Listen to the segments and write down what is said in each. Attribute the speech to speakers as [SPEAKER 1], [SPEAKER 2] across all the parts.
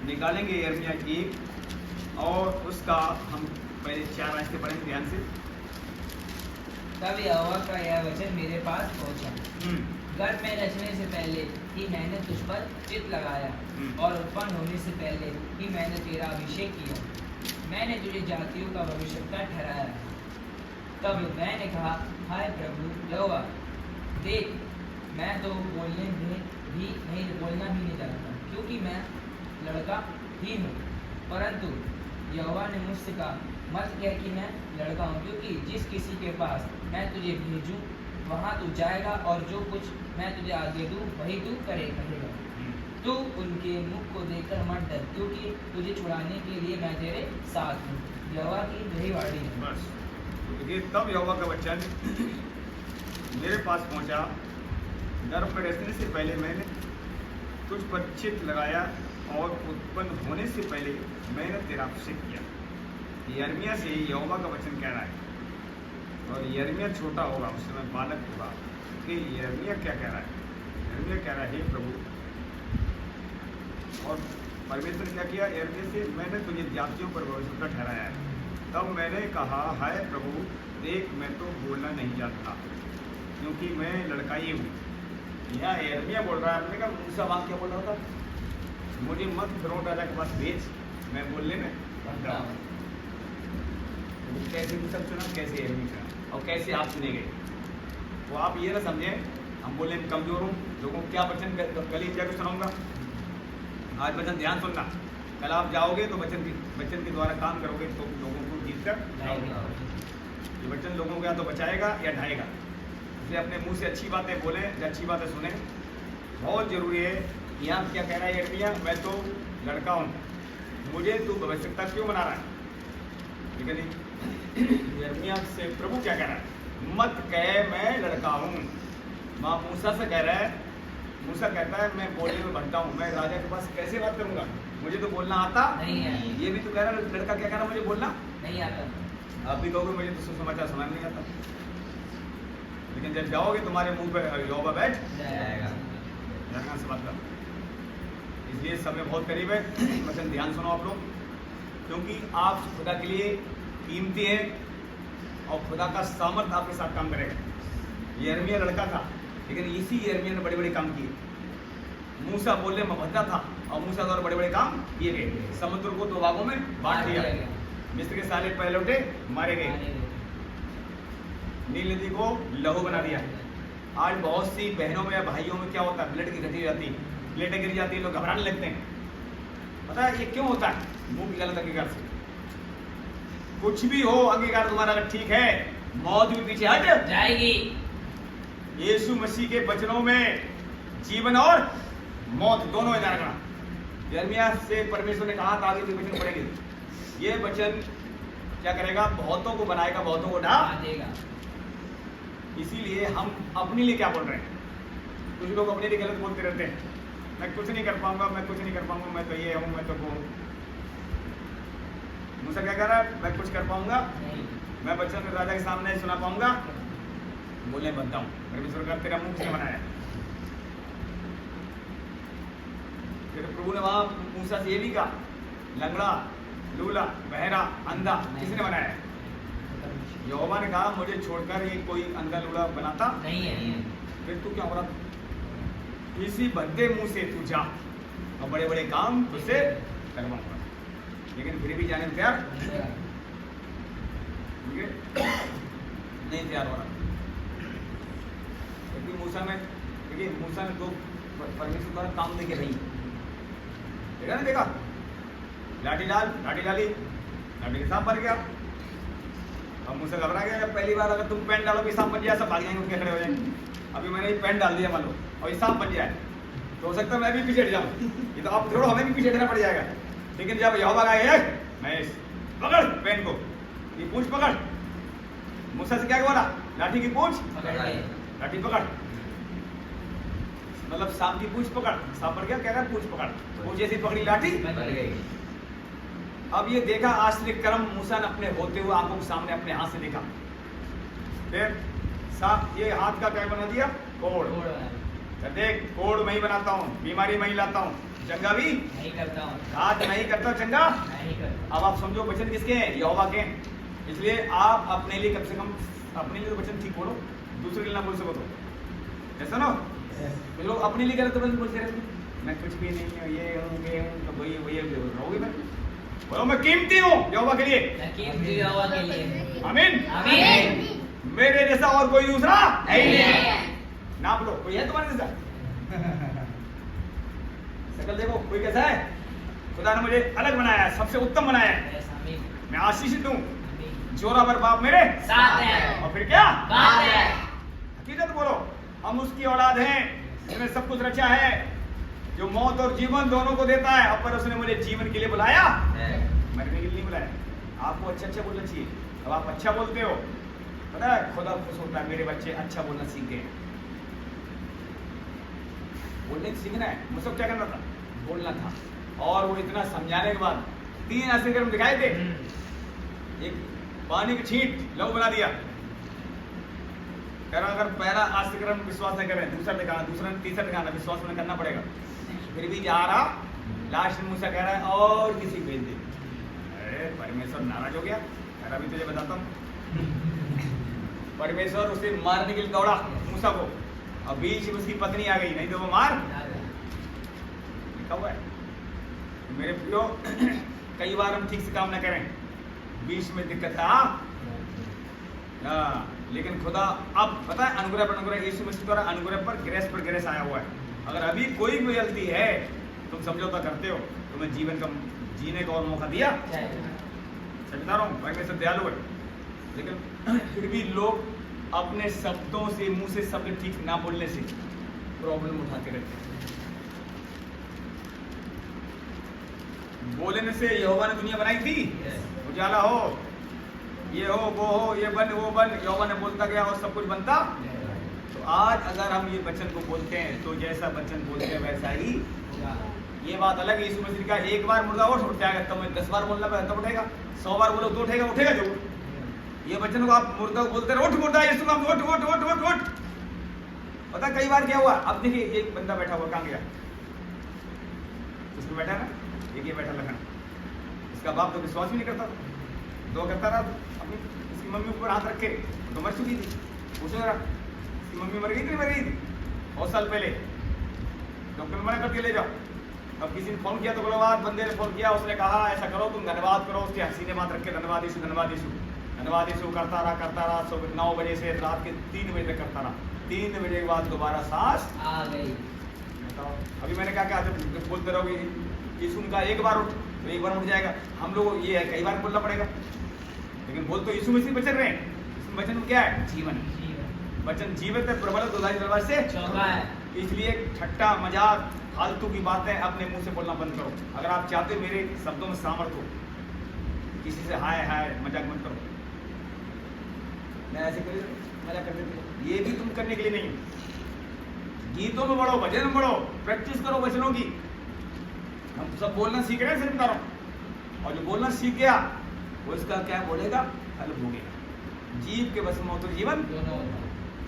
[SPEAKER 1] निकालेंगे यिर्मयाह 1 और उसका हम पहले 4 आयत से पढ़ेंगे ध्यान से।
[SPEAKER 2] तब यहोवा का यह वचन मेरे पास पहुंचा, गर्भ में रचने से पहले ही मैंने तुझ पर चित्त लगाया और उत्पन्न होने से पहले ही मैंने तेरा अभिषेक किया। मैंने तुझे जातियों का भविष्यद्वक्ता ठहराया। तब मैंने कहा, हाय प्रभु यहोवा, देख मैं तो बोलना भी नहीं जानता, क्योंकि मैं लड़का ही हूँ। परंतु यहोवा ने मुझसे कहा, मत कह कि मैं लड़का हूँ, क्योंकि जिस किसी के पास मैं तुझे भेजूँ वहाँ तू जाएगा, और जो कुछ मैं तुझे आगे दूँ वही तू करेगा। तू उनके मुख को देखकर मत डर, क्योंकि तुझे छुड़ाने के लिए मैं तेरे साथ हूँ। यहोवा की यही वाणी है।
[SPEAKER 1] बस ये तब यहोवा का वचन मेरे पास पहुंचा, गर्भ में रचने से पहले मैंने तुझ पर चित्त लगाया और उत्पन्न होने से पहले मैंने तेरा अभिषेक किया। यिर्मयाह से यहोवा का वचन कह रहा है, और यिर्मयाह छोटा होगा, उस समय बालक होगा। कि यिर्मयाह क्या कह रहा है? यिर्मयाह कह रहा है, हे प्रभु, और परमेश्वर क्या किया यिर्मयाह से, मैंने तुझे जातियों पर भविष्यद्वक्ता ठहराया है। तब मैंने कहा, हाय प्रभु, देख मैं तो बोलना नहीं जानता, क्योंकि मैं लड़का ही हूँ। यहाँ यिर्मयाह बोल रहा है, आपने कहा मूसा बात क्या बोल रहा था? मुझे मत फिरौन राजा के पास भेज, मैं बोलने में बनता हूँ। कैसे भी सब चुना, कैसे यिर्मयाह चुना, और कैसे आप चुने गए। तो आप ये ना समझें हम बोलने में कमजोर हूँ, लोगों को क्या वचन कल ही जाकर सुनाऊंगा। आज वचन ध्यान सुनना, कल आप जाओगे तो वचन के द्वारा काम करोगे तो लोगों को जीत कर ये वचन लोगों को या तो बचाएगा या ढाएगा। इसलिए अपने मुंह से अच्छी बातें बोलें, अच्छी बातें सुने, बहुत जरूरी है। यहाँ क्या कह रहा है यिर्मयाह, मैं तो लड़का हूँ, मुझे तू भविष्यद्वक्ता क्यों बना रहा है? लेकिन यिर्मयाह से प्रभु क्या कह रहा है? मत कह मैं लड़का हूँ। माँ मूसा से कह रहा है, मूसा कहता है मैं बोलने में बनता हूँ, मैं राजा के पास कैसे बात करूंगा, मुझे तो बोलना आता
[SPEAKER 2] नहीं है।
[SPEAKER 1] ये भी तो कह रहा है, लड़का क्या कह रहा है, मुझे बोलना
[SPEAKER 2] नहीं आता।
[SPEAKER 1] आप भी कहोगे मुझे तो सुसमाचार सुनाना नहीं आता, लेकिन जब जाओगे तुम्हारे मुंह पे यहोवा बैठ
[SPEAKER 2] जाएगा।
[SPEAKER 1] से बात कर। इसलिए समय बहुत करीब है, वचन ध्यान सुनो आप लोग, क्योंकि आप खुदा के लिए कीमती है और खुदा का सामर्थ आपके साथ काम करेगा। यिर्मयाह लड़का था, लेकिन इसी यिर्मयाह ने बड़े बड़े काम किए। मूसा बोलने में भद्दा था और मूसा द्वारा बड़े बड़े काम किए गए। समुद्र को 2 भागों में बांट दिया, मिस्र के सारे पहलौठे मारे गए, नील नदी को लहू बना दिया। आज बहुत सी बहनों में या भाइयों में क्या होता है, ब्लड की घटी जाती है, प्लेटें गिर जाती है, लोग घबराने लगते हैं। पता है ये क्यों होता है? मुंह की गलत अंगीकार से। कुछ भी हो, अंगीकार तुम्हारा अगर ठीक है, मौत भी पीछे हट
[SPEAKER 2] जाएगी।
[SPEAKER 1] यीशु मसीह के वचनों में जीवन और मौत दोनों है रखना। यिर्मयाह से परमेश्वर ने कहा था, आगे भी वचन पढ़ेंगे, ये वचन क्या करेगा? बहुतों को बनाएगा, बहुतों को ढा
[SPEAKER 2] देगा।
[SPEAKER 1] इसीलिए हम अपने लिए क्या बोल रहे हैं? कुछ लोग अपने लिए गलत बोलते रहते हैं, मैं कुछ नहीं कर पाऊंगा, मैं कुछ नहीं कर पाऊंगा, मैं तो ये हूँ, मैं तो वो हूँ। मूसा क्या कह रहा है? मैं कुछ कर पाऊंगा
[SPEAKER 2] नहीं,
[SPEAKER 1] मैं वचन राजा के सामने सुना पाऊंगा, बोलने बनता हूँ। परमेश्वर का तेरा मुंह किसने बनाया? फिर प्रभु ने वहां मूसा से ये भी कहा, लंगड़ा, लूला, बहरा, अंधा किसने बनाया? यहोवा ने कहा, मुझे छोड़कर ये कोई अंधा लूला बनाता
[SPEAKER 2] नहीं है।
[SPEAKER 1] फिर तू क्या हो रहा? इसी भद्दे मुंह से तू जा और बड़े बड़े काम तुझसे करवाऊंगा। लेकिन फिर भी जाने में तैयार नहीं तैयार हो रहा। क्योंकि मूसा ने तो परमेश्वर द्वारा काम देके नहीं देखा, नहीं देखा, लाठी डाली, लाठी के सांप मर गया। अब मूसा घबरा गया। जब पहली बार अगर तुम पेन डालोगे सांप बन जाए, सब भाग जाएंगे, उनके खड़े हो जाएंगे। अभी मैंने ये पेन डाल दिया मान लो और ये सांप बन जाए, तो हो सकता है मैं भी पीछे हट जाऊँ। ये तो आप थोड़ा, हमें भी पीछे हटना पड़ जाएगा। लेकिन जब यहोवा आएगा, मैं पकड़ पेन को, ये पूंछ पकड़। मूसा से क्या बोला? लाठी की पूंछ लाठी पकड़, मतलब सांप की पूंछ पकड़। सांप पर क्या कह रहा है? पूंछ पकड़। पूंछ जैसी पकड़ी, लाठी बन गई। अब ये देखा आश्चर्य कर्म मूसा ने अपने होते हुए आंखों के सामने अपने हाथ से देखा। फिर सांप ये हाथ का क्या बना दिया? कोड़। तो देख कोड मैं ही बनाता हूँ, बीमारी मैं ही लाता हूँ, चंगा भी
[SPEAKER 2] नहीं करता हूँ,
[SPEAKER 1] आज मैं ही करता हूँ चंगा।
[SPEAKER 2] नहीं करता।
[SPEAKER 1] अब आप समझो वचन किसके हैं? यहोवा के हैं। इसलिए आप अपने लिए कम से कम अपने लिए तो वचन ठीक बोलो, दूसरे के लिए ना बोल सको तो ऐसा ना। तो लोग अपने लिए गलत वचन बोलते रहते, मैं कुछ भी नहीं हूँ, ये हूँ तो वही वही रहोगे। मैं बोलो मैं कीमती हूँ यहोवा के लिए,
[SPEAKER 2] मैं कीमती यहोवा के लिए।
[SPEAKER 1] आमीन।
[SPEAKER 2] आमीन।
[SPEAKER 1] मेरे जैसा और कोई दूसरा है ही नहीं। नाप लो, कोई है तुम्हारे जैसा? शकल देखो, कोई कैसा है? खुदा ने मुझे अलग बनाया है, सबसे उत्तम बनाया है।
[SPEAKER 2] यस, आमीन।
[SPEAKER 1] मैं आशीषित हूँ,
[SPEAKER 2] आमीन।
[SPEAKER 1] जोरावर बाप मेरे
[SPEAKER 2] साथ है।
[SPEAKER 1] और फिर क्या
[SPEAKER 2] बात है।
[SPEAKER 1] हकीकत बोलो, हम उसकी औलाद हैं जिसने सब कुछ रचा है, जो मौत और जीवन दोनों को देता है। अब पर उसने मुझे जीवन के लिए बुलाया, मरने के लिए नहीं बुलाया। आपको अच्छा अच्छा बोलना चाहिए। अब आप अच्छा बोलते हो, पता है खुदा खुश होता है, मेरे बच्चे अच्छा बोलना सीख गए। बोलने सीखना है, मुझसे क्या करना था? बोलना था। और वो इतना समझाने के बाद 3 आश्चर्य दिखाए थे। एक पानी की छींट लहू बना दिया। कह रहा अगर पहला आश्चर्य विश्वास न करें, दूसरा दिखाना, दूसरा तीसरा दिखाना, विश्वास में करना पड़ेगा। फिर भी जा रहा, लास्ट में मूसा कह रहा है और किसी भेज दे। अरे परमेश्वर नाराज हो गया। कह रहा अभी तुझे बताता हूँ। परमेश्वर उसे मारने के लिए दौड़ा मूसा को, और बीच में उसकी पत्नी आ गई, नहीं तो वो मार लिखा हुआ है। मेरे प्रियो, कई बार हम ठीक से काम न करें, बीच में दिक्कत है। लेकिन खुदा अब पता है अनुग्रह पर अनुग्रह, यीशु मसीह द्वारा अनुग्रह पर ग्रेस आया हुआ है। अगर अभी कोई भी गलती है, तुम समझौता करते हो, तुम्हें जीवन का जीने का और मौका दिया। सच बता रहा हूँ, परमेश्वर दयालु है। लेकिन फिर भी लोग अपने शब्दों से, मुंह से शब्द ठीक ना बोलने से प्रॉब्लम उठाते रहते हैं। बोलने से यहोवा ने दुनिया बनाई थी, उजाला हो, ये हो, वो हो, ये बन, वो बन, यहोवा ने बोलता गया और सब कुछ बनता। तो आज अगर हम ये वचन को बोलते हैं, तो जैसा वचन बोलते हैं वैसा ही होगा। ये बात अलग है, यीशु मसीह का एक बार मुर्दा उठ जाएगा, तब मैं 10 बार बोलना पड़ेगा तब उठेगा, 100 बार बोलो तो उठेगा जरूर। ये वचन को आप मुर्दा को बोलते रहे, उठ मुर्दा, यीशु नाम से उठ उठ उठ उठ उठ। पता कई बार क्या हुआ? अब देखिए एक बंदा बैठा हुआ, कहाँ गया? उसमें बैठा ना, एक ये बैठा लखन, इसका बाप तो विश्वास भी नहीं करता, दो करता रहा अपनी, इसकी मम्मी ऊपर हाथ रखे तो मर चुकी थी। पूछो जरा, इसकी मम्मी मर गई थी, मर गई थी बहुत साल पहले, डॉक्टर ने मना करके ले जाओ। अब किसी ने फोन किया तो बोला, बंदे ने फोन किया, उसने कहा ऐसा करो, तुम धन्यवाद करो, उसके हसीने बात रख के धन्यवाद यीशु धन्यवाद यीशु धन्यवाद यीशु करता रहा। सुबह 9 बजे से रात के 3 बजे तक करता रहा। 3 बजे के बाद दोबारा सांस
[SPEAKER 2] आ गई।
[SPEAKER 1] बताओ, अभी मैंने क्या जब बोलते रहोगे यीशु का एक बार उठ तो एक बार उठ जाएगा। हम लोग ये है कई बार बोलना पड़ेगा, लेकिन बोल तो यीशु मसीह वचन रहे हैं। इसमें वचन क्या है? जीवन। वचन जीवित है, प्रबल है, से
[SPEAKER 2] चौका है।
[SPEAKER 1] इसलिए ठट्टा मजाक फालतू की बातें अपने मुंह से बोलना बंद करो। अगर आप चाहते हो मेरे शब्दों में सामर्थ हो, किसी से हाय हाय मजाक मत करो। मैं ऐसे कर मजाक करने के लिए, ये भी तुम करने के लिए नहीं हो। गीतों में बढ़ो, भजन में बढ़ो, प्रैक्टिस करो वचनों की। हम सब बोलना सीख रहे हैं, सिर्फ बता रहा हूं। और जो बोलना सीख गया वो इसका क्या बोलेगा? फल भोगेगा। जीव के बस में हो तो जीवन
[SPEAKER 2] दोनों।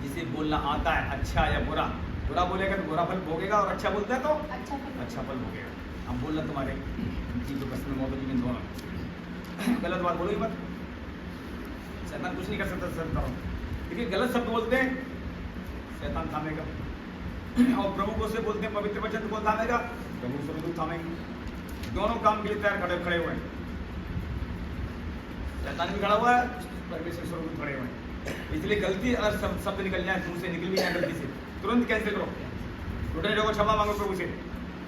[SPEAKER 1] जिसे बोलना आता है, अच्छा या बुरा, बुरा बोलेगा तो बुरा फल भोगेगा, और अच्छा बोलता है तो अच्छा फल भोगेगा। अब बोलना तुम्हारे जीव के बस में हो तो जीवन दोनों। गलत बात बोलो ही मत, शैतान कुछ नहीं कर सकता। सर बताओ, देखिए गलत शब्द बोलते हैं शैतान थामेगा, और प्रभु को से बोलते हैं पवित्र वचन को थामेगा, प्रभु स्वर्गदूत थामेंगे। दोनों काम के लिए तैयार खड़े हुए हैं। शैतान भी खड़ा हुआ है, परमेश्वर स्वर्गदूत खड़े हुए हैं। इसलिए गलती अगर शब्द निकल जाए, मुंह से निकल भी जाए गलती से, तुरंत कैंसिल करो। टूटे जो क्षमा मांगो प्रभु से,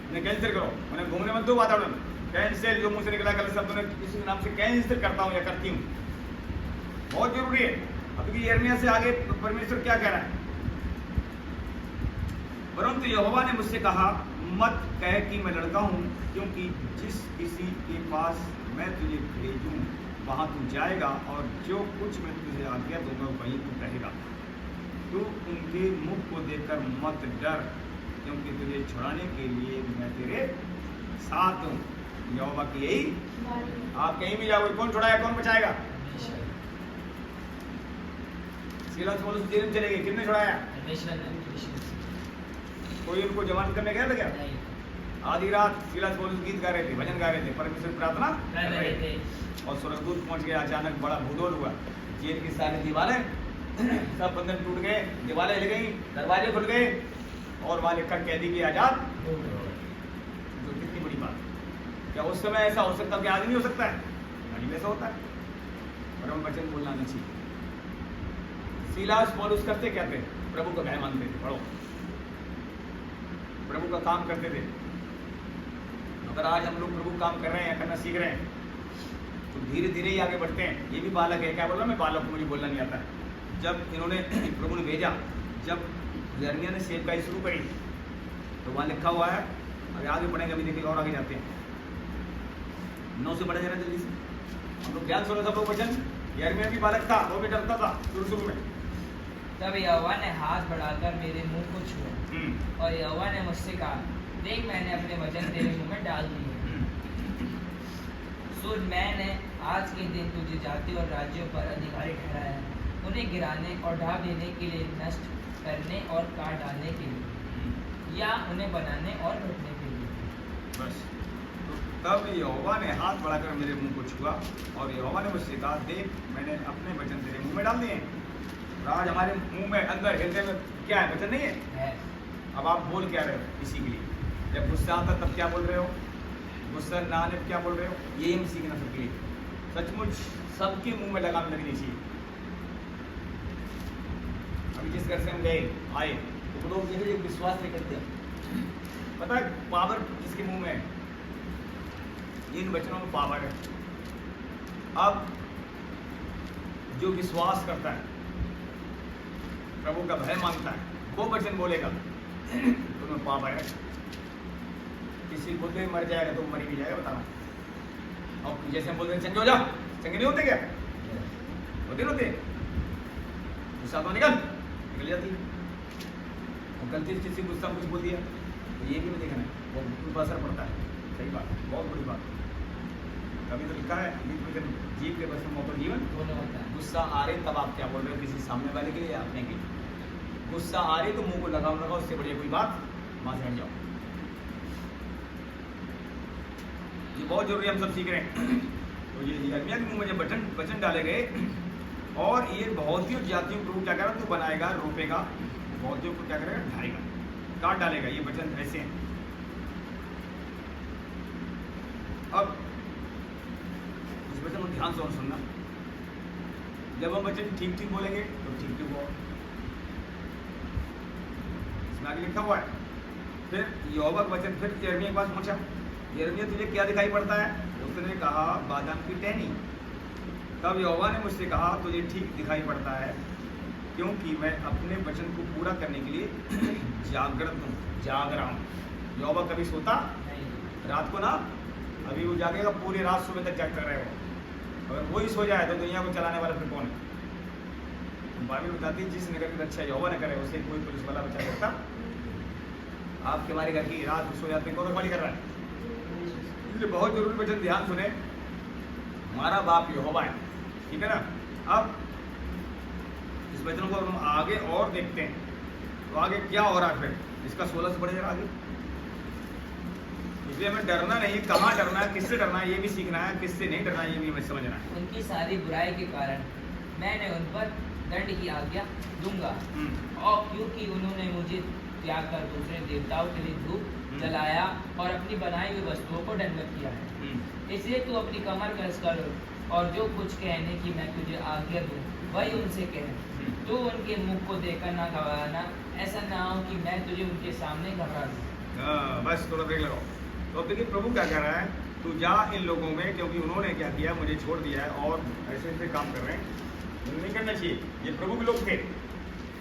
[SPEAKER 1] उन्हें कैंसिल करो। उन्हें घूमने मत दो वातावरण, कैंसिल। जो मुंह से निकला गलत शब्द उन्हें किसी के नाम से कैंसिल करता हूँ या करती हूँ। बहुत जरूरी है। अब ये यिर्मयाह से आगे परमेश्वर क्या कह रहा है? परंतु यहोवा ने मुझसे कहा, मत कह कि मैं लड़का हूँ, क्योंकि जिस किसी के पास मैं तुझे भेजूं वहां तू जाएगा, और जो कुछ मैं तुझे आज्ञा दूंगा वही तू कहेगा। तू उनके मुख को देखकर मत डर, क्योंकि तुझे छुड़ाने के लिए मैं तेरे साथ हूँ। यहोवा की यही, आप कहीं भी जाओगे, कौन छुड़ाएगा, कौन बचाएगा? जेल में चले गए, किसने छुड़ाया? कोई उनको जवान करने गया था क्या?
[SPEAKER 2] नहीं
[SPEAKER 1] आधी रात सिलास पौलुस गीत गा रहे थे, भजन गा रहे थे, परमेश्वर की प्रार्थना
[SPEAKER 2] कर रहे थे।
[SPEAKER 1] और स्वर्गदूत पहुंच गया। अचानक बड़ा भूदौड़ हुआ, जेल की सारी दीवारें सब बंधन टूट गए, दीवारें हिल गई, दरवाजे खुल गए और वहां लिखा कैदी की आजाद। जो कितनी बड़ी बात। क्या उस समय ऐसा हो सकता? क्या आज नहीं हो सकता है? आज भी ऐसा होता है। परम वचन बोलना नहीं चाहिए। सिलास पौलुस करते क्या थे? प्रभु का भय मानते थे। पढ़ो, प्रभु का काम करते थे। अगर आज हम लोग प्रभु काम कर रहे हैं, करना सीख रहे हैं, तो धीरे धीरे ही आगे बढ़ते हैं। ये भी बालक है। क्या बोल रहा मैं? बालक हूं, मुझे बोलना नहीं आता है। जब इन्होंने प्रभु ने भेजा, जब यिर्मयाह ने सेवकाई शुरू करी, तो वहाँ लिखा हुआ है, अभी आगे बढ़ेंगे, अभी देखिए और आगे जाते हैं। 9 से बढ़े जाना जल्दी से। हम लोग ध्यान सुनो सब लोग वचन। यिर्मयाह भी बालक था, वो भी डरता था शुरू में।
[SPEAKER 2] तब यहोवा ने हाथ बढ़ाकर मेरे मुंह को छुआ और यहोवा ने मुझसे कहा, देख मैंने अपने वचन तेरे मुंह में डाल दिए। सुन, मैंने आज के दिन तुझे जाति और राज्यों पर अधिकारी ठहराया है, उन्हें गिराने और ढा देने के लिए, नष्ट करने और काट डालने के लिए, या उन्हें बनाने और रखने के लिए।
[SPEAKER 1] बस। तो तब यहोवा ने हाथ बढ़ाकर मेरे मुंह को छुआ और यहोवा ने मुझसे कहा, देख मैंने अपने वचन तेरे मुंह में डाल दिए हैं। और आज हमारे मुंह में, अंदर हृदय में क्या है? वचन नहीं है। अब आप बोल क्या रहे हो इसी के लिए? जब गुस्सा आता तब क्या बोल रहे हो? गुस्सा ना आने पर क्या बोल रहे हो? यही हम सीखना सबके लिए। सचमुच सबके मुंह में लगाम लगनी चाहिए। अभी जिस घर से हम गए आए, तो लोग देखिए विश्वास नहीं करते। पता है पावर जिसके मुंह में है, इन वचनों में पावर है। अब जो विश्वास करता है, प्रभु का भय मानता है, वो वचन बोलेगा तो में पावर है। किसी को तो मर जाएगा तो मर भी जाएगा, बताना। और जैसे हम बोलते हैं चंगे हो जाओ, चंगे नहीं होते क्या? होते होते गुस्सा तो निकल जाती है। और गलती से किसी गुस्सा कुछ बोल दिया तो ये भी नहीं देखना है, वो उन पर असर पड़ता है। सही बात, बहुत बड़ी बात। कभी तो लिखा है जीव के बस में मौका जीवन
[SPEAKER 2] दोनों होता है।
[SPEAKER 1] गुस्सा आ रहे तब आप क्या बोल रहे हो? किसी सामने वाले के लिए या अपने के लिए? गुस्सा आ रही तो मुंह को लगाओ, उससे बढ़िया कोई बात वहां से हट जाओ। ये बहुत जरूरी हम सब सीख रहे हैं। तो ये यिर्मयाह के मुंह में जब वचन डाले गए, और ये बहुतियों जातियों को क्या करेगा? तू बनाएगा, रोपेगा, बहुतियों को क्या करेगा? ढाएगा, काट डालेगा। ये वचन ऐसे हैं। अब इस वचन को ध्यान से और सुनना। जब हम वचन ठीक ठीक बोलेंगे तो ठीक ठीक होगा। इसमें आगे लिखा हुआ है, फिर यहोवा का वचन फिर यिर्मयाह के पास पहुंचा। यिर्मयाह तुझे क्या दिखाई पड़ता है? उसने कहा बादाम की टहनी। तब यहोवा ने मुझसे कहा तुझे ठीक दिखाई पड़ता है, क्योंकि मैं अपने वचन को पूरा करने के लिए जागृत हूँ, जाग रहा हूँ। यहोवा कभी सोता रात को ना, अभी वो जागेगा पूरी रात, सुबह तक जागता रहेगा। अगर वही सो जाए तो दुनिया को चलाने वाला फिर कौन है? बाइबल बताती है जिस नगर की रक्षा यहोवा न करे उसे कोई पुलिस वाला बचा सकता। आपके हमारे घर की रात सो जाते हैं, कौन रखवाली कर रहा है? इसलिए बहुत जरूरी वचन ध्यान सुने। हमारा बाप यहोवा है, ठीक है ना? अब इस वचन को हम आगे और देखते हैं तो आगे क्या हो रहा है फिर इसका 16 से पढ़े जरा आगे। इसलिए हमें डरना नहीं, कहाँ डरना है, किससे डरना है ये भी सीखना है, किससे नहीं डरना है ये भी हमें समझना है।
[SPEAKER 2] उनकी सारी बुराई के कारण मैंने उन पर दंड की आज्ञा दूंगा, और क्योंकि उन्होंने मुझे त्याग कर दूसरे देवताओं के लिए धूप जलाया और अपनी बनाई हुई वस्तुओं को दंडवत किया है, इसलिए तू अपनी कमर कस कर और जो कुछ कहने की मैं तुझे आज्ञा दूं वही उनसे कह। तू उनके मुख को देखकर ना घबराना, ऐसा ना हो कि मैं तुझे उनके सामने घबरा दूं।
[SPEAKER 1] बस थोड़ा ब्रेक लगाओ। तो अब देखिए प्रभु क्या कह रहा है, तू जा इन लोगों में, क्योंकि उन्होंने क्या किया, मुझे छोड़ दिया है और ऐसे ऐसे काम कर रहे हैं, नहीं करना चाहिए। ये प्रभु के लोग थे।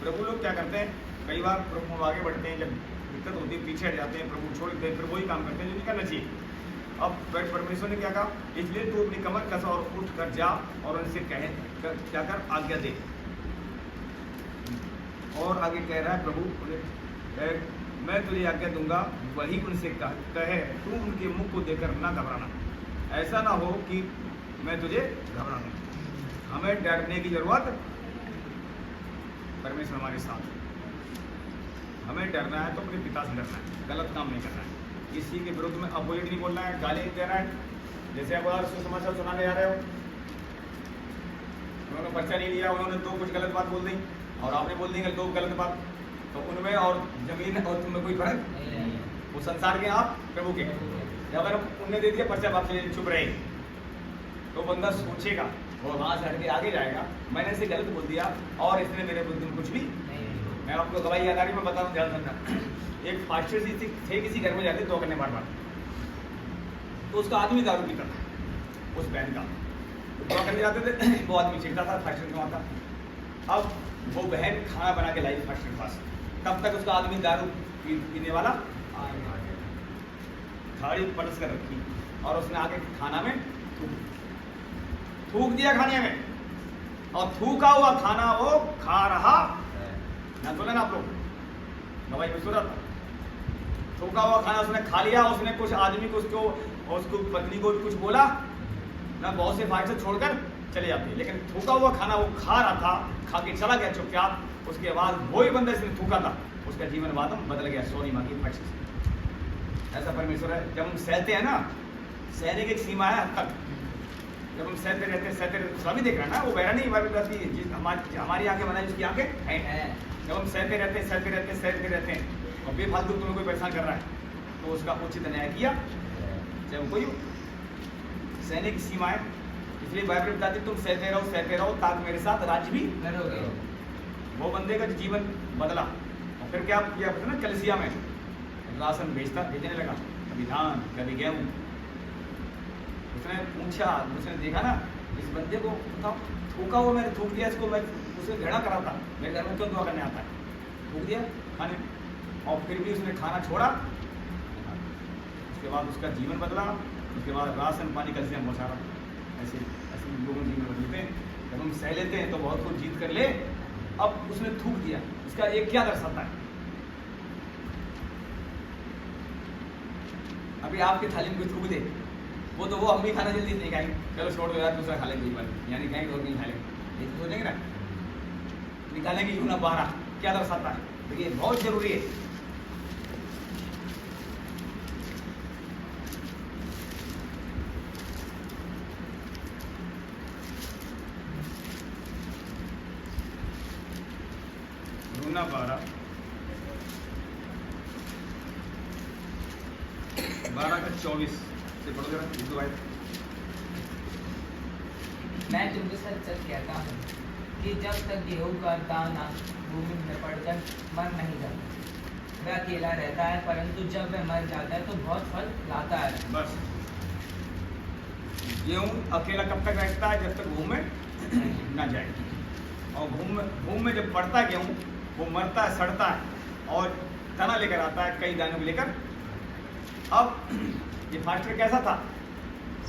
[SPEAKER 1] प्रभु लोग क्या करते हैं, कई बार प्रभु आगे बढ़ते हैं, जब दिक्कत होती है पीछे हट जाते हैं, प्रभु छोड़ देते हैं, फिर वही काम करते हैं जो नहीं करना चाहिए। अब परमेश्वर ने क्या कहा, इसलिए तू अपनी कमर कस और उठ कर जा और उनसे कहे क्या कर आज्ञा दे। और आगे कह रहा है प्रभु, मैं तुझे आज्ञा दूंगा वही उनसे कहे, तू उनके मुख को देखकर ना घबराना, ऐसा ना हो कि मैं तुझे घबरा दूं। हमें डरने की जरूरत, परमेश्वर हमारे साथ। हमें डरना है तो अपने पिता से डरना है, गलत काम नहीं करना है, किसी के विरुद्ध में अपोजिट नहीं बोलना है, गाली नहीं देना है। जैसे आप अगर सुसमाचार सुनाने जा रहे हो, उन्होंने पर्चा नहीं लिया, उन्होंने दो कुछ गलत बात बोल दी और आपने बोल दी दो गलत बात, तो उनमें और जमीन और तुम्हें कोई फर्क
[SPEAKER 2] नहीं है।
[SPEAKER 1] वो संसार के आप प्रभु के। अगर उनने दे दिया पर्चा, बाप से चुप रहे, तो बंदा सोचेगा और वहाँ से हट के आगे जाएगा, मैंने इसे गलत बोल दिया और इसने मेरे बुद्धि में कुछ भी। मैं आपको गवाही आधारी में बता दूं, ध्यान रखना। एक फास्टर जी थे, किसी घर में जाते 2 घंटे बार, तो उसका आदमी दारू पीता था, उस बहन का, तो 2 घंटे जाते थे, वो आदमी चिढ़ता था, फास्टर के वहाँ था। अब वो बहन खाना बना के लाई फास्टर के पास, तब तक उसका आदमी दारू पीने वाला थाली परस कर रखी और उसने आके खाना में थूक दिया खाने में, और थूका हुआ खाना वो खा रहा ना, बोले ना आप लोग, दवाई में सुना था, थूका हुआ खाना उसने खा लिया। उसने कुछ आदमी को उसको पत्नी को भी कुछ बोला ना, बहुत से फाइट से छोड़कर चले जाते, लेकिन थूका हुआ खाना वो खा रहा था, खा के चला गया चुपचाप। उसके बाद वही बंदा इसने थूका था, उसका जीवन वादम बदल गया, सोनी माँ की फट से। ऐसा परमेश्वर है। जब हम सहते हैं ना, सहने की एक सीमा है हद तक, जब हम सहते रहते स्वामी देख रहा है ना, वो बहरा नहीं रहती, हमारी आंखें बनाई उसकी आंखें हैं। जब हम सहते रहते हैं और बेफालतू तुम्हें कोई परेशान कर रहा है, तो उसका उचित न्याय किया, चाहे वो कोई हो। सहने की सीमा है, इसलिए बाइबल बताती तुम सहते रहो ताकि मेरे साथ राज्य भी
[SPEAKER 2] करोगे।
[SPEAKER 1] वो बंदे का जीवन बदला, और फिर क्या किया ना, कलसिया में राशन भेजने लगा, कभी धान कभी गेहूँ। उसने पूछा, उसने देखा ना इस बंदे को, बताओ थूका हुआ मैंने थूक दिया इसको, मैं उसे घृणा करा था, मेरे घर में क्यों दुआ करने आता है, थूक दिया खाने, और फिर भी उसने खाना छोड़ा। उसके बाद उसका जीवन बदला, उसके बाद राशन पानी कल से हम पहुँचा रहा। ऐसे लोगों जीवन बदलते हैं। जब हम सह लेते हैं तो बहुत कुछ जीत कर ले। अब उसने थूक दिया, इसका एक क्या दर्शाता है? अभी आपकी थाली में कोई थूक दे, वो तो वो हम भी खाना जल्दी नहीं खाएंगे, चलो छोड़ दो यार दूसरा खा लेंगे, यानी खाएंगे और नहीं खा लेंगे, ये सोचेंगे ना, निकालेंगे क्यों ना बाहर। क्या दर्शाता है? देखिए बहुत जरूरी है। रूना 12:24 से पढ़ो जरा।
[SPEAKER 2] मैं तुमको सच सच कहता हूँ कि जब तक गेहूं का दाना भूमि में पड़कर मर नहीं जाता, वह अकेला रहता है, परंतु जब वह मर जाता है तो बहुत फल लाता है।
[SPEAKER 1] बस गेहूं अकेला कब तक रहता है? जब तक भूमि में ना जाए, और भूमि में जब पड़ता है गेहूं, वो मरता है, सड़ता है और तना लेकर आता है, कई दानों को लेकर। अब ये फास्टर कैसा था?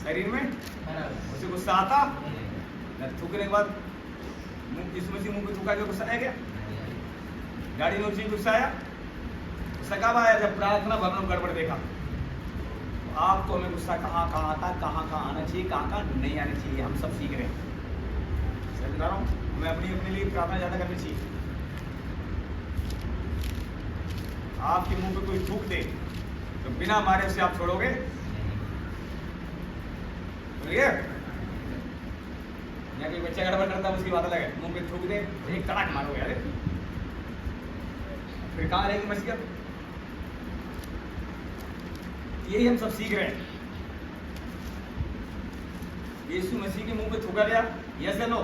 [SPEAKER 1] शरीर में उसे गुस्सा आता, थूकने के बाद इसमें से मुंह पे थूका के गुस्सा आया क्या? गाड़ी में उसी गुस्सा आया, गुस्सा कब आया? जब प्रार्थना भवन गड़बड़ देखा। तो आपको हमें गुस्सा कहाँ आता, कहाँ आना चाहिए, कहाँ नहीं आना चाहिए, हम सब सीख रहे हैं। सही बता रहा हूँ, हमें अपने लिए प्रार्थना ज़्यादा करनी चाहिए। आपके मुंह पे कोई थूक दे तो बिना मारे उसे आप छोड़ोगे? बोलिए, या कोई बच्चा गड़बड़ करता है उसकी बात अलग है, मुंह पे थूक दे एक तड़ाक मारोगे, अरे फिर कहाँ रहेगी मसीहत? यही हम सब सीख रहे हैं। यीशु मसीह के मुंह पे थूका गया, यस या नो?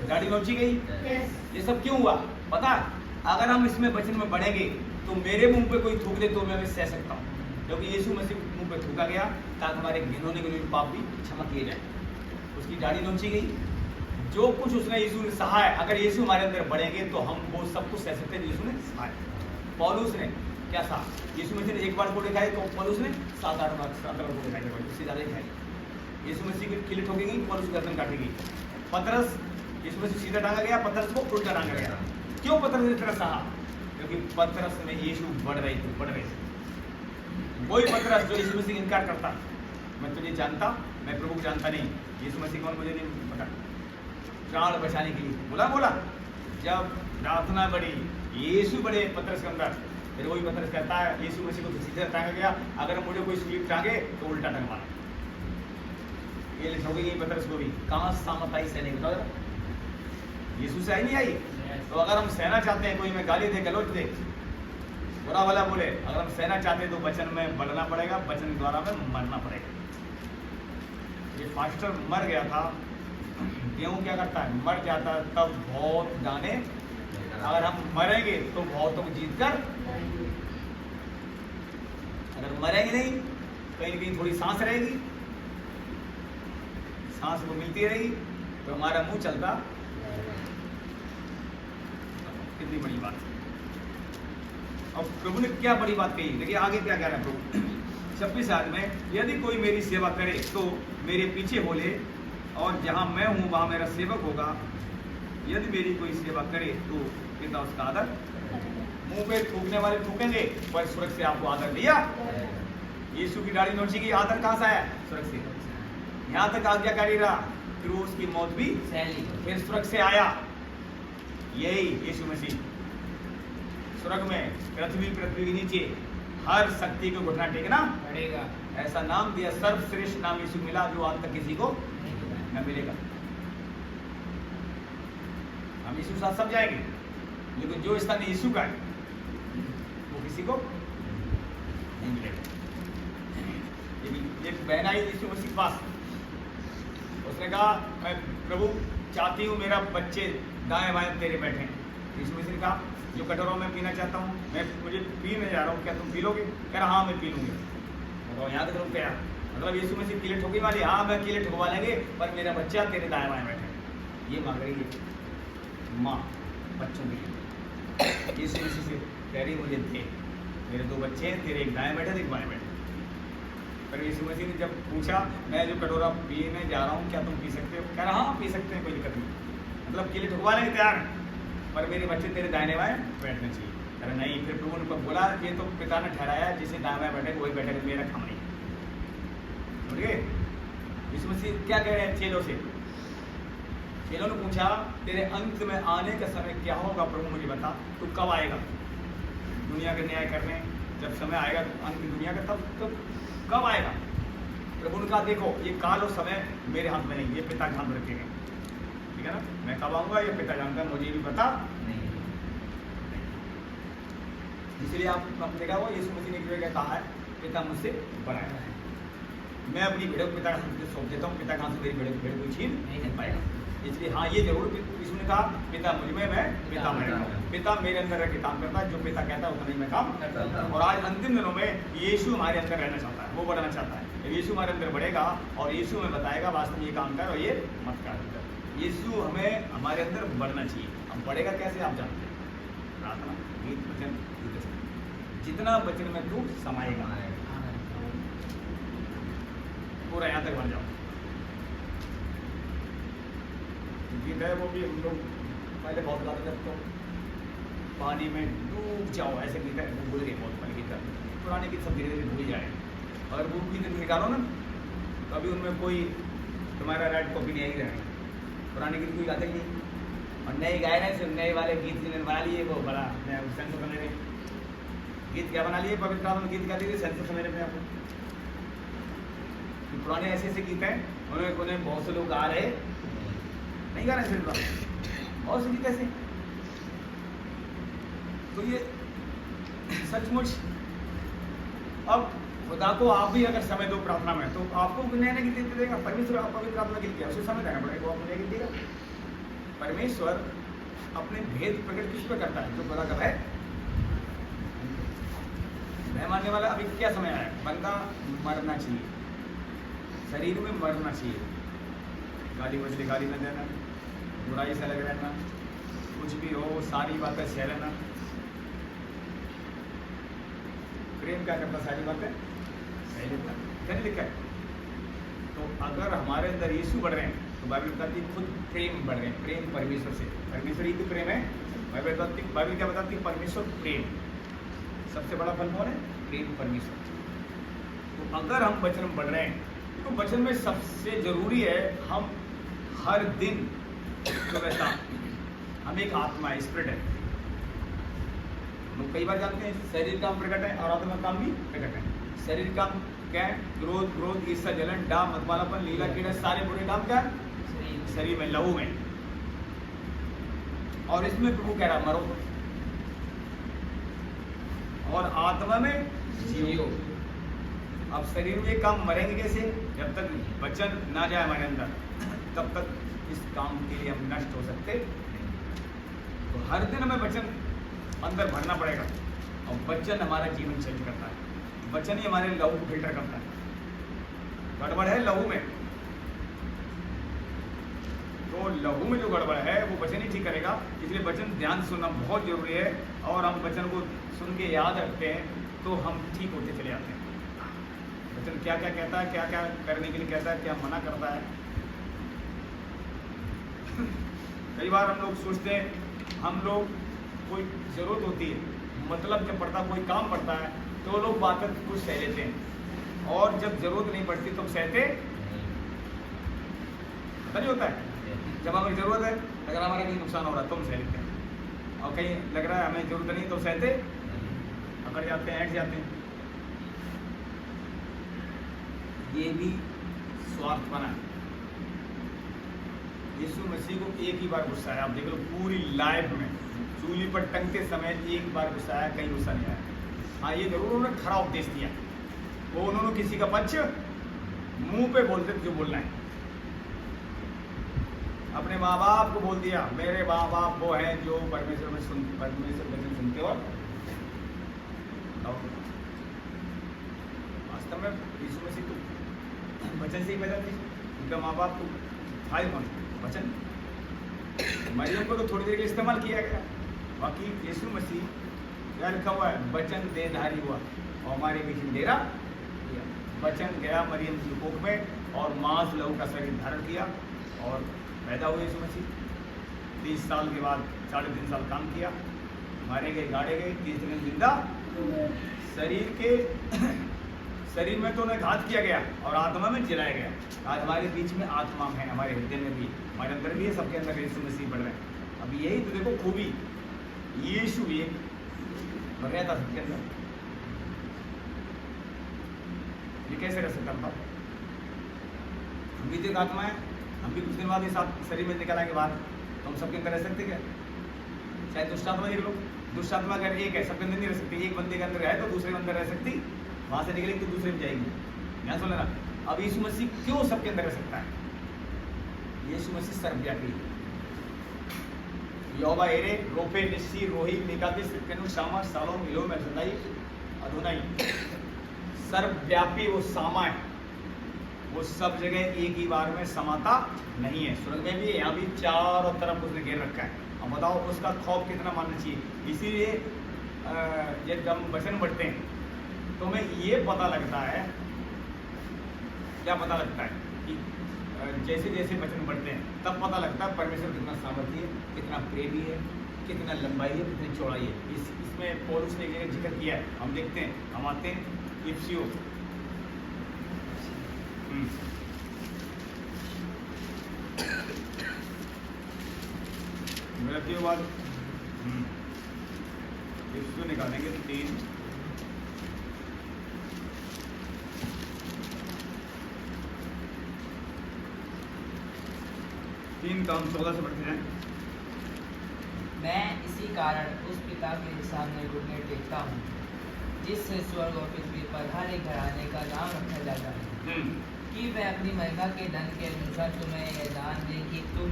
[SPEAKER 1] गाड़ी नोची गई, ये सब क्यों हुआ पता है? अगर हम इसमें वचन में बढ़ेंगे तो मेरे मुंह पे कोई थूक दे तो मैं सह सकता हूँ, क्योंकि यीशु मसीह मुंह पे थूका गया ताकि हमारे घिनौने के लिए पाप भी क्षमा किए जाए। उसकी दाढ़ी नोची गई, जो कुछ उसने यीशु ने सहा है, अगर यीशु हमारे अंदर बढ़ेंगे तो हम वो सब कुछ सह सकते हैं यीशु ने सहा है। पौलुस ने क्या सहा? यीशु मसीह ने एक बार को दिखाई तो पौलुस ने 7-8 बार को दिखाई, उससे ज़्यादा दिखाई। यीशु मसीह की किले ठोकेगी, पौलुस गर्दन काटेगी। पतरस, यीशु मसीह सीधा टांगा गया, पतरस को उल्टा टांगा गया। क्यों पतरस ने इतना सहा? क्योंकि पतरस में यीशु बढ़ रहे थे। वही पतरस जो यीशु मसीह इनकार करता, मैं तुझे जानता, मैं प्रभु को जानता नहीं। यीशु मसीह कौन मुझे नहीं पता। प्राण बचाने के लिए बोला। जब प्रार्थना बढ़ी, यीशु बढ़े पतरस के अंदर, फिर वही पत्थर कहता है यीशु मसीह को सीधे टांगा गया, अगर मुझे कोई स्लीप टांगे तो उल्टा टंगवाना। ये लिखोगे यही पत्थर को भी कहाँ सामत आई सहने की, बताओ जरा। यीशु से आई नहीं आई। तो अगर हम सहना चाहते हैं, कोई में गाली दे गलौज दे बुरा वाला बोले, अगर हम सहना चाहते हैं तो वचन में बढ़ना पड़ेगा, वचन के द्वारा में मरना पड़ेगा। ये फास्टर मर गया था, गेहूं क्या करता है, मर जाता है तब बहुत दाने, अगर हम मरेंगे तो बहुतों को जीत कर, अगर मरेंगे नहीं कहीं ना कहीं थोड़ी सांस रहेगी, सांस को मिलती रहेगी तो हमारा मुंह चलता। कितनी बड़ी बात है। और प्रभु ने क्या बड़ी बात कही, देखिए आगे क्या कह रहे हैं प्रभु 26 आयत में, यदि कोई मेरी सेवा करे तो मेरे पीछे बोले, और जहां मैं हूं वहां मेरा सेवक होगा। यदि मेरी कोई सेवा करे तो पिता उसका आदर, मुंह पे थूकने वाले थूकेंगे पर स्वर्ग से आपको आदर दिया। यीशु की दाढ़ी नोची की आदर कहां से आया, स्वर्ग से। यहां तक आज्ञाकारी रहा, फिर उसकी मौत भी फिर स्वर्ग से आया। यही यीशु मसीह स्वर्ग में पृथ्वी के नीचे हर शक्ति को घुटना टेकना
[SPEAKER 2] पड़ेगा,
[SPEAKER 1] ऐसा नाम दिया, सर्वश्रेष्ठ नाम यीशु मिला जो आज तक किसी को न मिलेगा। हम यीशु साथ सब जाएंगे, लेकिन जो स्थान यीशु का है वो किसी को नहीं मिलेगा। एक बहन आई यीशु मसीह के पास, उसने कहा मैं प्रभु चाहती हूँ मेरा बच्चे दाएं बाएं तेरे बैठे। यीशु मसीह ने कहा जो कटोरों में पीना चाहता हूँ मैं, मुझे पीने जा रहा हूँ, क्या तुम पी लोगे? कह रहा हाँ मैं पी लूंगी। तो यहाँ तक रुक गया, मतलब यीशु मसीह कीले ठोकी वाली, हाँ मैं कीले ठोकवा लेंगे पर मेरा बच्चा तेरे दाएं बाएं बैठे। ये मांग रही है माँ बच्चों के लिए। यीशु मसीह से कह रही मुझे दे, मेरे 2 बच्चे हैं, तेरे एक दाएं बैठे एक बाएं बैठे। पर यीशु मसीह ने जब पूछा मैं जो कटोरा पीने जा रहा हूँ क्या तुम पी सकते हो? कह रहा हाँ पी सकते हैं, कोई दिक्कत नहीं, मतलब कीले ठोकवा लेंगे तैयार, पर मेरे बच्चे तेरे दाहिने बाएं बैठने चाहिए। अरे नहीं, फिर प्रभु ने बोला ये तो पिता ने ठहराया, जिसे दाएं बाएं बैठे वही बैठे, मेरा काम नहीं। समझ गए? यीशु मसीह क्या कह रहे हैं चेलों से? चेलों ने पूछा तेरे अंत में आने का समय क्या होगा प्रभु मुझे बता, तू कब आएगा दुनिया का न्याय करने? जब समय आएगा अंत की दुनिया का, तब कब आएगा? प्रभु ने कहा देखो ये काल और समय मेरे हाथ में नहीं, ये पिता के हाथ में रखेंगे, ठीक है ना? मैं कब आऊंगा ये पिता जानता है, मुझे भी पता नहीं। इसलिए आप देखा वो यीशु मसीह ने एक जगह कहा है पिता मुझसे बड़ा है, मैं अपनी भेड़ों को पिता के हाथ में सौंप देता हूँ, पिता के हाथ से मेरी भेड़ को छीन नहीं पाएगा। इसलिए हाँ ये जरूर यीशु ने कहा पिता मुझ में, मैं पिता में रहता हूँ, पिता मेरे अंदर रह के काम करता है, जो पिता कहता है उतना ही मैं काम करता हूँ। और आज अंतिम दिनों में यीशु हमारे अंदर रहना चाहता है, वो बढ़ना चाहता है। यीशु हमारे अंदर बढ़ेगा और यीशु हमें बताएगा वास्तव में ये काम कर और ये मत कर। यीशु हमें हमारे अंदर बढ़ना चाहिए। अब बढ़ेगा कैसे आप जानते हैं? प्रार्थना, गीत, वचन, जितना वचन में तू समाएगा पूरा यहाँ तक बन जाओ। गीत है वो भी हम लोग पहले बहुत गाते थे, तो पानी में डूब जाओ ऐसे गीत है, भूल गए बहुत पहले गीत। पुराने गीत सब धीरे धीरे भूल जाए, अगर वो गीत निकालो ना तो अभी उनमें कोई तुम्हारा रेड कॉपी नहीं आई रहे, पुराने गीत कोई गाते ही नहीं। और नए गाए रहे सिर्फ नए वाले गीत जिन्होंने बना लिए वो बड़ा सेंस समझ रहे गीत क्या बना लिए, पवित्र आत्मा गीत गाते थे सेंस समझ रहे अपने। पुराने ऐसे ऐसे गीत हैं उन्हें बहुत से लोग गा रहे नहीं, गा रहे सिर्फ बहुत से गीत ऐसे। तो ये सचमुच अब खुदा को आप भी अगर समय दो प्रार्थना में तो आपको नए नए गीत देगा परमेश्वर। आप पवित्र आत्मा गीत किया उसे समय देना पड़ेगा, वो आपको नए गीत देगा। परमेश्वर अपने भेद प्रकट किस पे करता है? जो खुदा का है वह मानने वाला। अभी क्या समय आया? बंदा मरना चाहिए, शरीर में मरना चाहिए, गाली बजली गाली न देना, बुराई से लग रहना, कुछ भी हो सारी बातें सह लेना। प्रेम क्या करता? सारी बातें सह लेता, क्या लिखा है? तो अगर हमारे अंदर यीशु बढ़ रहे हैं तो बाइबल बताती है खुद प्रेम बढ़ रहे हैं। प्रेम परमेश्वर से, परमेश्वर ही तो प्रेम है। बाइबल क्या बताती है? परमेश्वर प्रेम, सबसे बड़ा फल कौन है? प्रेम, परमेश्वर। तो अगर हम वचन में बढ़ रहे हैं तो वचन में सबसे जरूरी है हम हर दिन तो वैसा हम एक आत्मा है, स्पिरिट है, लोग कई बार जानते हैं शरीर काम प्रकट है और आत्मा काम भी प्रकट है। शरीर काम क्या है? क्रोध, क्रोध, ईर्ष्या, जलन, डाह, मतवालापन, लीला, कीड़ा, सारे बुरे काम क्या है? शरीर में, लहू में। और इसमें प्रभु कह रहा मरो, और आत्मा में जियो। अब शरीर में काम मरेंगे कैसे? जब तक वचन ना जाए हमारे अंदर, तब तक इस काम के लिए हम नष्ट हो सकते नहीं। तो हर दिन हमें वचन अंदर भरना पड़ेगा, और वचन हमारा जीवन चेंज करता है। वचन ही हमारे लहू को फिल्टर करता है। गड़बड़ है लहू में, तो लहू में जो गड़बड़ है वो वचन ही ठीक करेगा। इसलिए वचन ध्यान से सुनना बहुत जरूरी है, और हम वचन को सुन के याद रखते हैं तो हम ठीक होते चले जाते हैं। वचन क्या क्या कहता है, क्या क्या करने के लिए कहता है, क्या मना करता है। कई बार हम लोग सोचते हैं, हम लोग कोई जरूरत होती है, मतलब जब पड़ता, कोई काम पड़ता है, तो लोग बातें कुछ सह लेते हैं, और जब जरूरत नहीं पड़ती तो सहते पता नहीं होता है। जब हमें जरूरत है, अगर हमारा कहीं नुकसान हो रहा है तो हम सह लेते हैं, और कहीं लग रहा है हमें जरूरत नहीं तो सहते अकड़ जाते हैं, हट जाते हैं। ये भी स्वार्थ बना है। यीशु मसीह को एक ही बार गुस्सा आया, आप देख लो पूरी लाइफ में चूल्ही पर टंगते समय एक बार गुस्सा आया, कहीं गुस्सा नहीं आया। हाँ, ये जरूर उन्होंने खरा उपदेश दिया, वो उन्होंने किसी का पक्ष मुंह पे बोलते जो बोलना है। अपने माँ बाप को बोल दिया, मेरे माँ बाप वो हैं जो परमेश्वर वचन सुनते हो। वास्तव में यीशु मसीह तो वचन से ही पैदा थे, उनका माँ बाप को भाई कौन? वचन। मरियम को तो थोड़ी देर के लिए इस्तेमाल किया गया, बाकी यीशु मसीह क्या लिखा हुआ है? वचन देहधारी हुआ और हमारे बीच में डेरा किया। वचन गया मरियम की कोख में, और मांस लहू का शरीर धारण किया, और पैदा हुए यीशु मसीह। 30 साल के बाद 3.5 साल काम किया, मारे गए, गाड़े गए, 3 दिन जिंदा। शरीर में तो उन्हें घात किया गया, और आत्मा में जिलाया गया। आज हमारे बीच में आत्मा है, हमारे हृदय में भी, हमारे अंदर भी है, सबके अंदर यीशु मसीह बढ़ रहे हैं। अब यही तो देखो खूबी, यीशु भी एक बढ़ रहा था सबके अंदर। ये कैसे कर सकता था? हम भी तो एक आत्मा है, हम भी कुछ दिन बाद इस शरीर में निकल आएंगे बाहर, तो हम सबके अंदर रह सकते क्या? चाहे दुष्ट आत्मा देख लो, दुष्ट आत्मा अगर एक है, सबके अंदर नहीं रह सकती। एक बंदे के अंदर है तो दूसरे के अंदर रह सकती, वहां से निकलेगी तो दूसरे में जाएगी। ध्यान सुन लेना। अब यीशु मसीह क्यों सबके अंदर रह सकता है? यीशु मसीह सर्वव्यापी है। यहोवा एरे, रोपे, निस्सी, रोही, मीकातिस, सित्केनु, शामा, शालोम, इलोम, एल्शदाई, अदोनाई। सर्वव्यापी वो सामा है, वो सब जगह एक ही बार में समाता नहीं है। स्वर्ग में भी, यहाँ भी चारों तरफ उसने घेर रखा है। अब बताओ उसका खौफ कितना मानना चाहिए। इसीलिए जब हम वचन पढ़ते हैं तो हमें ये पता लगता है, क्या पता लगता है कि जैसे जैसे वचन पढ़ते हैं तब पता लगता है परमेश्वर कितना सामर्थ्य है, कितना प्रेमी है, कितना लंबाई है, कितनी चौड़ाई है। इसमें पौलुस ने एक जगह जिक्र किया है। हम देखते हैं, हम आते हैं इफिसियों के बाद इफिसियों निकालेंगे 3 का हम 14 से पढ़ते हैं।
[SPEAKER 2] मैं इसी कारण उस पिता के सामने घुटने टेकता हूँ जिससे स्वर्ग और पृथ्वी पर हर एक घराने का नाम रखा जाता है, कि वह अपनी महिमा के धन के अनुसार तुम्हें यह दान दे कि तुम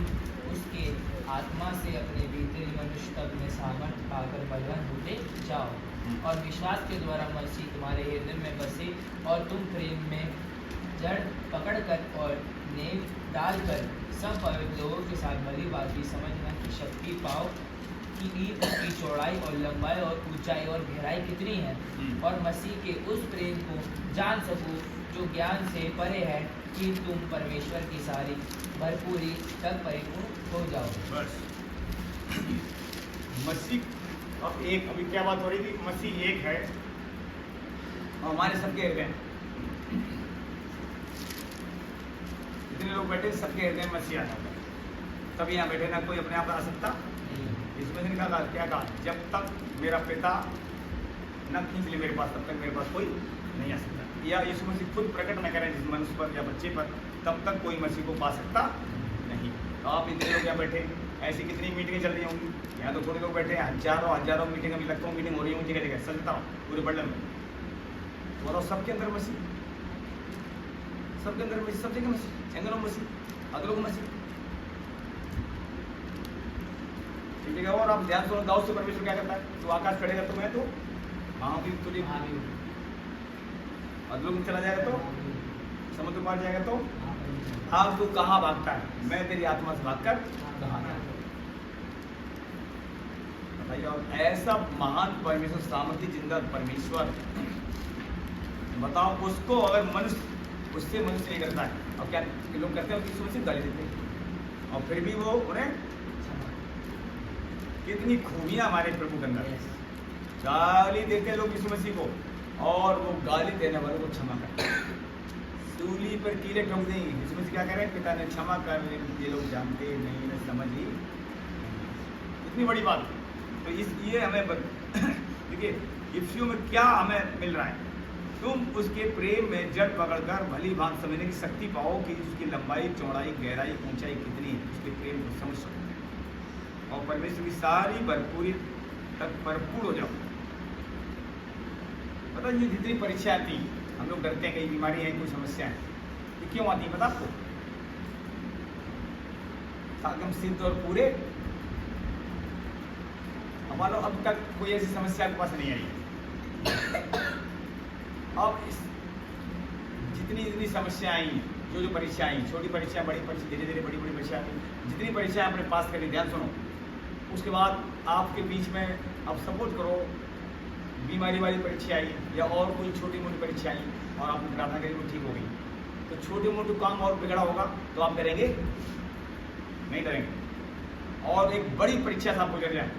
[SPEAKER 2] उसके आत्मा से अपने भीतरी मनुष्य तक में सामर्थ पाकर बलवान होते जाओ, और विश्वास के द्वारा मसीह तुम्हारे हृदय में बसे, और तुम प्रेम में जड़ पकड़कर और नींव डालकर सब पवित्र लोगों के साथ भली बात समझना की शक्ति पाओ कि उसकी चौड़ाई और लंबाई और ऊंचाई और गहराई कितनी है, और मसीह के उस प्रेम को जान सको जो ज्ञान से परे है, कि तुम परमेश्वर की सारी भरपूरी तक परिपूर्ण हो जाओ।
[SPEAKER 1] बस मसीह अब एक, अभी क्या बात हो रही थी? मसीह एक है और हमारे सबके हृदय में। जितने लोग बैठे सबके हृदय में मसीह आ जाता है। तब यहाँ बैठे ना कोई अपने आप आ सकता, यीशु मसीह ने कहा क्या कहा, जब तक मेरा पिता न खींच ले मेरे पास तब तक मेरे पास कोई नहीं आ सकता। या यीशु मसीह खुद प्रकट न करें जिस मनुष्य पर या बच्चे पर, तब तक कोई मसीह को पा सकता नहीं। तो आप इतने लोग यहाँ बैठे, ऐसी कितनी मीटिंगें चल रही होंगी, यहाँ तो थोड़े लोग बैठे हैं, हजारों मीटिंग अभी लगता हूँ मीटिंग हो रही होंगी जगह जगह, सचता हूँ पूरे वर्ल्ड में। और सबके अंदर मसीह, सबके अंदर मसीह, सब जगह मसीह, जंगलों में मसीह, अगलों में मसीह, ठीक है। और आप ध्यान सुनो, दाऊद से परमेश्वर क्या करता है, तो आकाश चढ़ेगा तो मैं तो वहाँ भी तुझे, अगलों में चला जाएगा तो समुद्र पार जाएगा तो आप तू कहाँ भागता है, मैं तेरी आत्मा से भागकर कहाँ गया। बताइए, और ऐसा महान परमेश्वर, सामर्थ्य जिंदा परमेश्वर, बताओ उसको अगर मनुष्य, उससे मनुष्य नहीं करता है। और क्या लोग करते हैं, उसकी मसीह गाली देते हैं, और फिर भी वो उन्हें, कितनी खूबियां हमारे प्रभु के अंदर, गाली देते हैं लोग यीशु मसीह को, और वो गाली देने वालों को क्षमा करते हैं, सूली पर कीले ठोक देंगे। यीशु मसीह क्या कह रहे हैं, पिता ने क्षमा कर, ये लोग जानते नहीं, इन्हें समझ ही, इतनी बड़ी बात। तो इसलिए हमें देखिए इफ्सियों में क्या हमें मिल रहा है, तुम उसके प्रेम में जड़ पकड़कर भली भांति समझने की शक्ति पाओ कि उसकी लंबाई, चौड़ाई, गहराई, ऊंचाई कितनी है, उसके प्रेम को समझ सको और परमेश्वर की सारी भरपूरी तक भरपूर हो जाओ। पता नहीं जितनी परीक्षा आती, हम लोग डरते हैं, कई बीमारी है, कोई समस्या है, ये क्यों आती है पता आपको? ताकि हम सिद्ध और पूरे, हमारा अब तक कोई ऐसी समस्या आपके पास नहीं आई। अब इस जितनी समस्या आई, जो परीक्षा आई, छोटी परीक्षा, बड़ी परीक्षा, धीरे धीरे बड़ी परीक्षा आई, जितनी परीक्षा आपने पास करी, ध्यान सुनो, उसके बाद आपके बीच में, अब सपोज करो बीमारी वाली परीक्षा आई या और कोई छोटी मोटी परीक्षा आई और आपने प्रार्थना करी वो ठीक हो गई, तो छोटे मोटे काम और बिगड़ा होगा तो आप करेंगे नहीं करेंगे। और एक बड़ी परीक्षा से आपको गुजर जाए,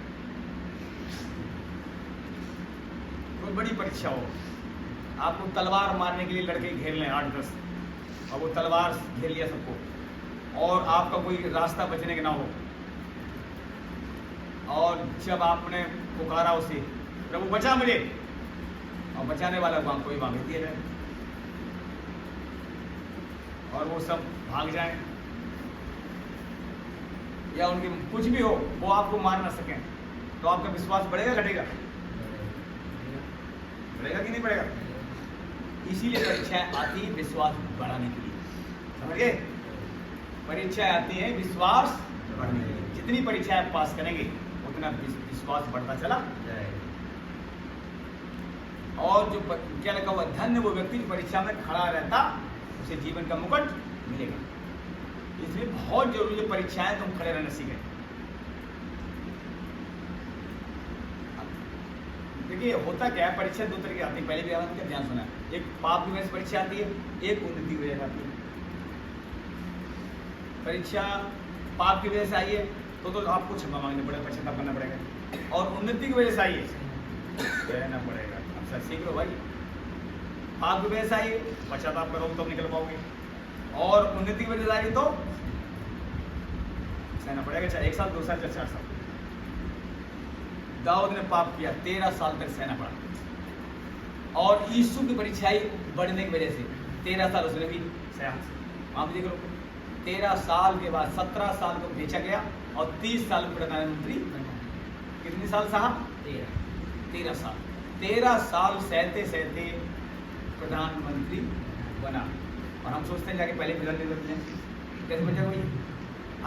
[SPEAKER 1] कोई बड़ी परीक्षा हो, आपको तलवार मारने के लिए लड़के घेर लें 8-10, और वो तलवार घेर लिया सबको, और आपका कोई रास्ता बचने का ना हो, और जब आपने पुकारा उसे, प्रभु बचा मुझे, और बचाने वाला को कोई भाग दिया जाए और वो सब भाग जाए, या उनके कुछ भी हो, वो आपको मार ना सकें, तो आपका विश्वास बढ़ेगा घटेगा? बढ़ेगा कि नहीं बढ़ेगा? इसीलिए परीक्षाएं आती है विश्वास बढ़ाने के लिए, समझ गए? परीक्षाएं आती हैं विश्वास बढ़ाने के लिए, जितनी परीक्षाएं आप पास करेंगे उतना विश्वास बढ़ता चला जाएगा। और जो क्या लगा हुआ, धन्य वो व्यक्ति जो परीक्षा में खड़ा रहता, उसे जीवन का मुकुट मिलेगा। इसलिए बहुत जरूरी है परीक्षाएं तुम खड़े रहना सीखें। देखिए होता क्या है, परीक्षा दो तरह की आती है, पहले भी आपने ध्यान सुना है, एक पाप की वजह से परीक्षा आती है, एक उन्नति की वजह से आती है। परीक्षा पाप की वजह से आई है तो आपको क्षमा मांगना पड़ेगा, पश्चाताप करना पड़ेगा, और उन्नति की वजह से आई है रहना पड़ेगा। अच्छा सीख लो भाई, पाप की वजह से आई है, पश्चाताप करोगे तो निकल पाओगे, और उन्नति की वजह से आई तो सहना पड़ेगा, चाहे 1 साल, 2 साल, 4 साल। दाऊद ने पाप किया, 13 साल तक सहना पड़ा, और यीशु की परीक्षाई बढ़ने की वजह से 13 साल उसने भी सहा। आप देख लो, 13 साल के बाद 17 साल को बेचा गया और 30 साल प्रधानमंत्री, कितने साल सहा? 13 साल। 13 साल सहते सहते प्रधानमंत्री बना, और हम सोचते हैं जाके पहले प्रधानमंत्री बनते हैं, कैसे बचा कोई?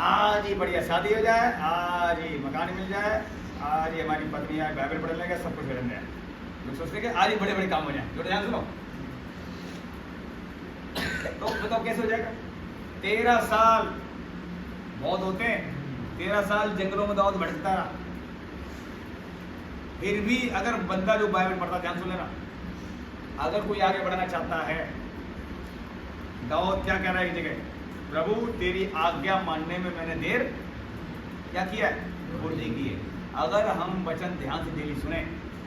[SPEAKER 1] आज ही बढ़िया शादी हो जाए, आज ही मकान मिल जाए, आज ही हमारी पत्नी आए, बाइबल पढ़ने लगे, सब कुछ करने जाए, लोग सोचते हैं कि आज ही बड़े बड़े काम हो जाए। जो ध्यान सुनो, तो बताओ कैसे हो जाएगा? 13 साल बहुत होते हैं, 13 साल जंगलों में दाऊद भटकता रहा, फिर भी अगर बंदा जो बाइबल पढ़ता, ध्यान सुन लेना, अगर कोई आगे बढ़ना चाहता है, दाऊद क्या कह रहा है एक जगह, प्रभु तेरी आज्ञा मानने में मैंने देर क्या किया है? भूल नहीं की है। अगर हम वचन ध्यान से डेली सुने,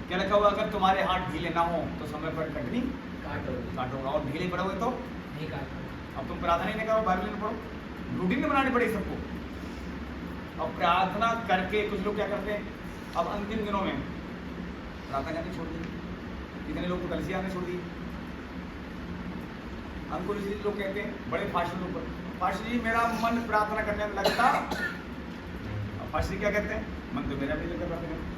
[SPEAKER 1] क्या लिखा हुआ, अगर तुम्हारे हाथ ढीले ना हो तो समय पर कटनी काटोगा, और ढीले पड़ोगे तो नहीं काटोगे। अब तुम प्रार्थना ही नहीं करो, बाइबल नहीं पढ़ो, रूटीन में बनानी पड़ेगी सबको। और प्रार्थना करके कुछ लोग क्या करते हैं, अब अंतिम दिनों में प्रार्थना करनी छोड़ दी, कितने लोग तो कलसिया में छोड़ दी। हमको इसी लोग कहते हैं बड़े फास्ट लोग, फास्ट जी मेरा मन प्रार्थना करने में लगता, फास्ट जी क्या कहते हैं, मन तो मेरा भी लगता प्रार्थना करने,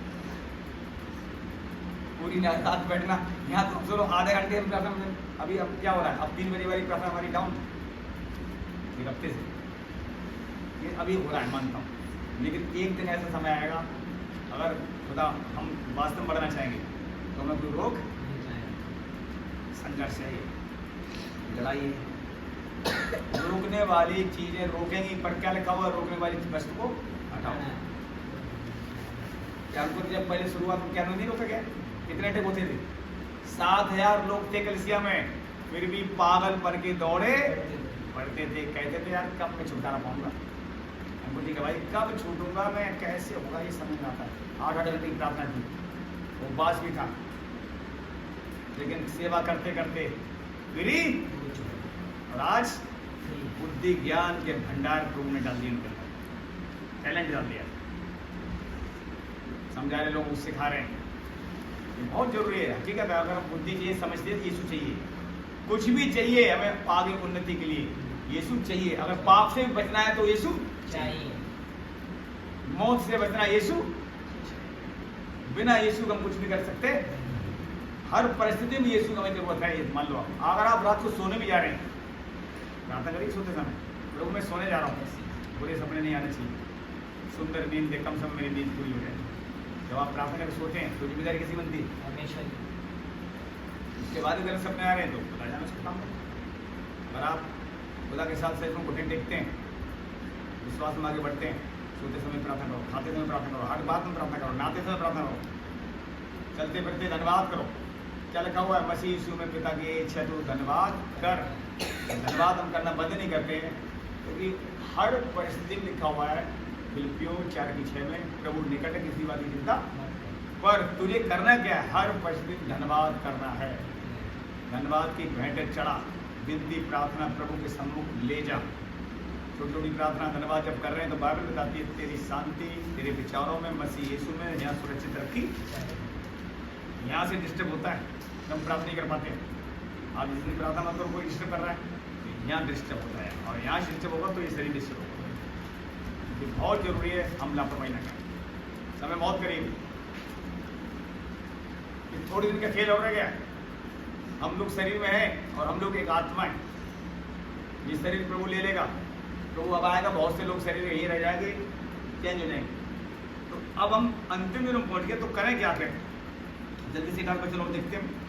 [SPEAKER 1] पूरी रात बैठना। यहाँ तो चलो आधे घंटे में प्रार्थना में, अभी अब क्या हो रहा है, अब 3 बजे वाली प्रार्थना हमारी डाउन, एक हफ्ते से ये अभी हो रहा है, मानता हूँ। लेकिन एक दिन ऐसा समय आएगा, अगर खुदा हम वास्तव में बढ़ना चाहेंगे तो हमें कोई रोक, संघर्ष है, लड़ाई है, रोकने वाली चीजें रोकेंगी, पर क्या लिखा हुआ, रोकने वाली वस्तु को हटाओ। क्या हमको जब पहले शुरुआत में क्या नहीं रोका गया, कितने अटैक होते थे, 7000 लोग थे कलसिया में, फिर भी पागल पर के दौड़े पढ़ते थे, कहते थे यार कब मैं छुटकारा पाऊंगा, हमको ठीक है भाई कब छूटूंगा मैं, कैसे होगा ये समझ में आता है। 8 घंटे की प्रार्थना थी, वो बास भी था, लेकिन सेवा करते करते गिरी, और आज बुद्धि ज्ञान के भंडार प्रभु ने डाल दिए उनके अंदर, टैलेंट डाल दिया, समझा रहे लोग, सिखा रहे हैं, ये बहुत जरूरी है। हकीकत है, अगर हम बुद्धि चाहिए, समझते हैं, यीशु चाहिए, कुछ भी चाहिए हमें आगे उन्नति के लिए, यीशु चाहिए। अगर पाप से बचना है तो यीशु
[SPEAKER 2] चाहिए,
[SPEAKER 1] मौत से बचना यीशु, बिना यीशु हम कुछ नहीं कर सकते। हर परिस्थिति में यीशु हमें जरूरत है। मान लो अगर आप रात को सोने भी जा रहे हैं, प्रार्थना करिए सोते समय, प्रभु मैं सोने जा रहा हूँ, बुरे सपने नहीं आने चाहिए, सुंदर नींद दे, कम समय मेरी नींद पूरी हो जाए। जब आप प्रार्थना करके सोते हैं तो जिम्मेदारी कैसी बनती है,
[SPEAKER 2] हमेशा
[SPEAKER 1] उसके बाद अगर सपने आ रहे हैं तो खुदा जाने उसको काम करें। अगर आप खुदा के साथ सैकड़ों घुटने टेकते हैं, विश्वास में आगे बढ़ते हैं, सोते समय प्रार्थना करो, खाते समय प्रार्थना करो, हर बात में प्रार्थना करो, नहाते समय प्रार्थना करो, चलते फिरते धन्यवाद करो। क्या लिखा हुआ है, मसीह यीशु में पिता की इच्छा तो धन्यवाद कर। धन्यवाद हम करना बंद नहीं करते हैं, क्योंकि हर परिस्थिति में लिखा हुआ है फिलिपियों 4:6 में, प्रभु निकट है किसी बात की चिंता, पर तुझे करना क्या है, हर परिस्थिति में धन्यवाद करना है। धन्यवाद की भेंट चढ़ा, विनती प्रार्थना प्रभु के सम्मुख ले जा। छोटी छोटी प्रार्थना धन्यवाद जब कर रहे हैं तो बाइबल बताती है तेरी शांति तेरे विचारों में मसीह यीशु में यहाँ सुरक्षित रखी। यहाँ से डिस्टर्ब होता है, हम प्रार्थना नहीं कर पाते हैं। आप जितनी प्रार्थना मत करो, कोई डिस्टर्ब कर रहा है तो यहाँ डिस्टर्ब होता है, और यहाँ डिस्टर्ब होगा तो ये शरीर डिस्टर्ब होगा। ये बहुत जरूरी है, हम लापरवाही ना करें। समय बहुत करीब, थोड़ी दिन का खेल हो रह गया। हम लोग शरीर में हैं और हम लोग एक आत्मा है। ये शरीर प्रभु ले लेगा, प्रभु अब आएगा, बहुत से लोग शरीर यही रह जाएंगे, चेंज हो जाएंगे। तो अब हम अंतिम दिनों में पहुंच गए, तो करें क्या करें, जल्दी से एक चलो देखते हैं।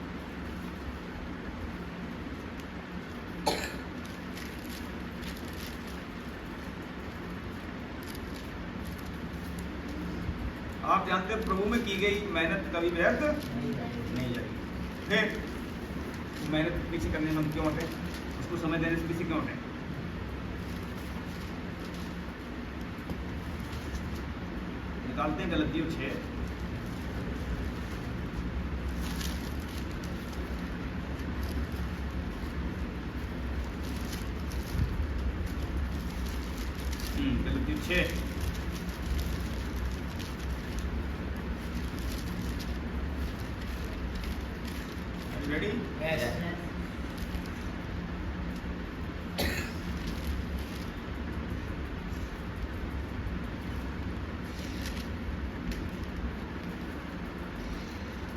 [SPEAKER 1] आप जानते हैं प्रभु में की गई मेहनत कभी व्यर्थ नहीं जाएगी। फिर मेहनत पीछे करने में हम क्यों हटे, उसको समय देने से पीछे क्यों हटे। निकालते हैं गलतियों 6, गलतियों 6 रेडी।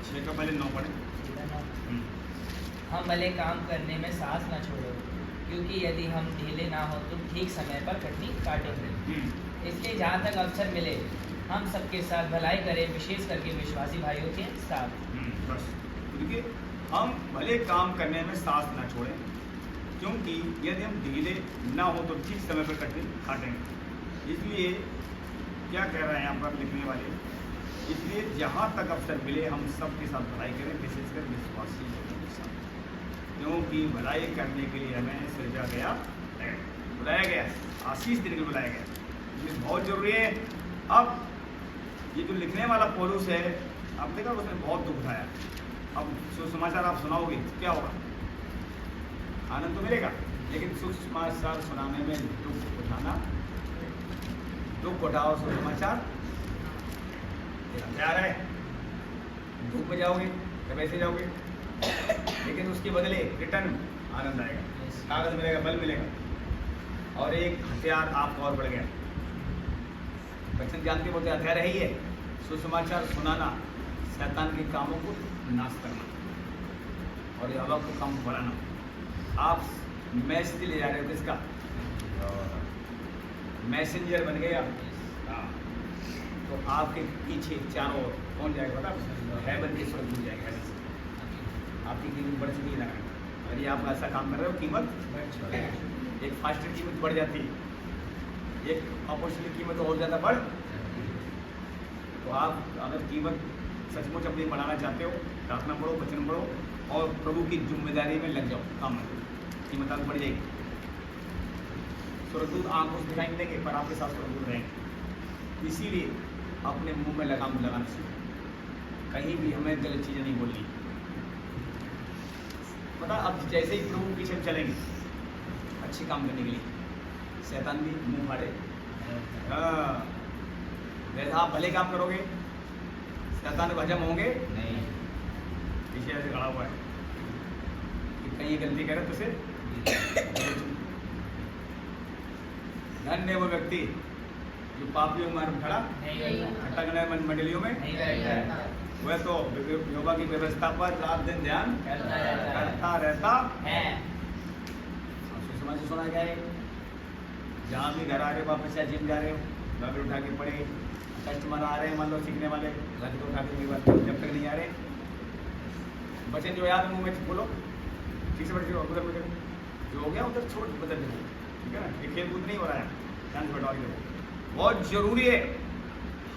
[SPEAKER 1] छह का पहले 9 पढ़े।
[SPEAKER 2] हम भले काम करने में साहस न छोड़ो, क्योंकि यदि हम ढीले ना हो तो ठीक समय पर कटनी काटेंगे। इसलिए जहाँ तक अवसर मिले हम सबके साथ भलाई करें, विशेष करके विश्वासी भाइयों के साथ।
[SPEAKER 1] बस देखिए, हम भले काम करने में साहस न छोड़ें, क्योंकि यदि हम ढीले ना हो तो ठीक समय पर कटनी काटेंगे। इसलिए क्या कह रहे हैं यहाँ पर लिखने वाले, इसलिए जहाँ तक अवसर मिले हम सबके साथ भलाई करें, विशेषकर विश्वासी लोगों के साथ, क्योंकि भलाई करने के लिए हमें सृजा गया है, बुलाया गया है, आशीष देने के लिए बुलाया गया। ये बहुत जरूरी है। अब ये जो लिखने वाला पौलुस है, आप देखा उसने बहुत दुख उठाया। अब सुसमाचार आप सुनाओगे क्या होगा, आनंद तो मिलेगा, लेकिन सुसमाचार सुनाने में दुख उठाना दुख उठाओ सुसमाचार ये हथियार है। धूप में जाओगे या वैसे जाओगे, लेकिन उसके बदले रिटर्न आनंद आएगा, कागज मिलेगा, बल मिलेगा। और एक हथियार आपको और बढ़ गया, वचन जानते बोलते हथियार है ही है, सुसमाचार सुनाना, शैतान के कामों को नाश करना और ये हवा को काम बढ़ाना। आप मैसेज ले जा रहे हो किसका, मैसेंजर बन गए आप। हाँ, तो आपके पीछे चारों ओर कौन जाएगा पता, हेवन के स्वर्ग मिल जाएगा। हेवन से आपकी कीमत बढ़ चुकी है ना, और ये आप ऐसा काम कर रहे हो, कीमत बढ़ चुकी है। एक फास्टर कीमत बढ़ जाती है, एक अपॉर्चुनिटी कीमत और ज़्यादा बढ़। तो आप अगर कीमत सचमुच अपनी बढ़ाना चाहते हो, प्रार्थना पढ़ो, वचन पढ़ो और प्रभु की जिम्मेदारी में लग जाओ, काम में कीमत आपको बढ़ जाएगी। स्वर्गदूत आंखों से दिखाई नहीं देंगे, पर आपके साथ स्वर्गदूत रहेंगे। इसीलिए अपने मुंह में लगाम लगाना सीखो, कहीं भी हमें गलत चीज़ें नहीं बोलनी। पता अब जैसे ही प्रभु पीछे हम चलेंगे अच्छे काम करने के लिए, शैतान भी मुंह फाड़े। जैसे आप भले काम करोगे शैतान को हजम होंगे नहीं, पीछे ऐसे खड़ा हुआ है कि कहीं ये गलती करे तो उसे धन्य वो व्यक्ति जो पापियों में खड़ा खटकने मंडलियों में वह तो योगा की व्यवस्था पर रात दिन ध्यान करता रहता है। सुना क्या है, जहाँ भी घर आ रहे हो, वापस या जिम जा रहे हो, बाइबल उठा के पढ़े। कस्टमर आ रहे हैं, मान लो सीखने वाले, घर को उठा के जब तक नहीं आ रहे बच्चे जो याद मुँह में बोलो, ठीक से बैठे उधर बैठे, जो हो गया उधर छोड़ बदल दो, ठीक है ना। ये खेल कूद नहीं हो रहा है, ध्यान से बैठा के बहुत जरूरी है।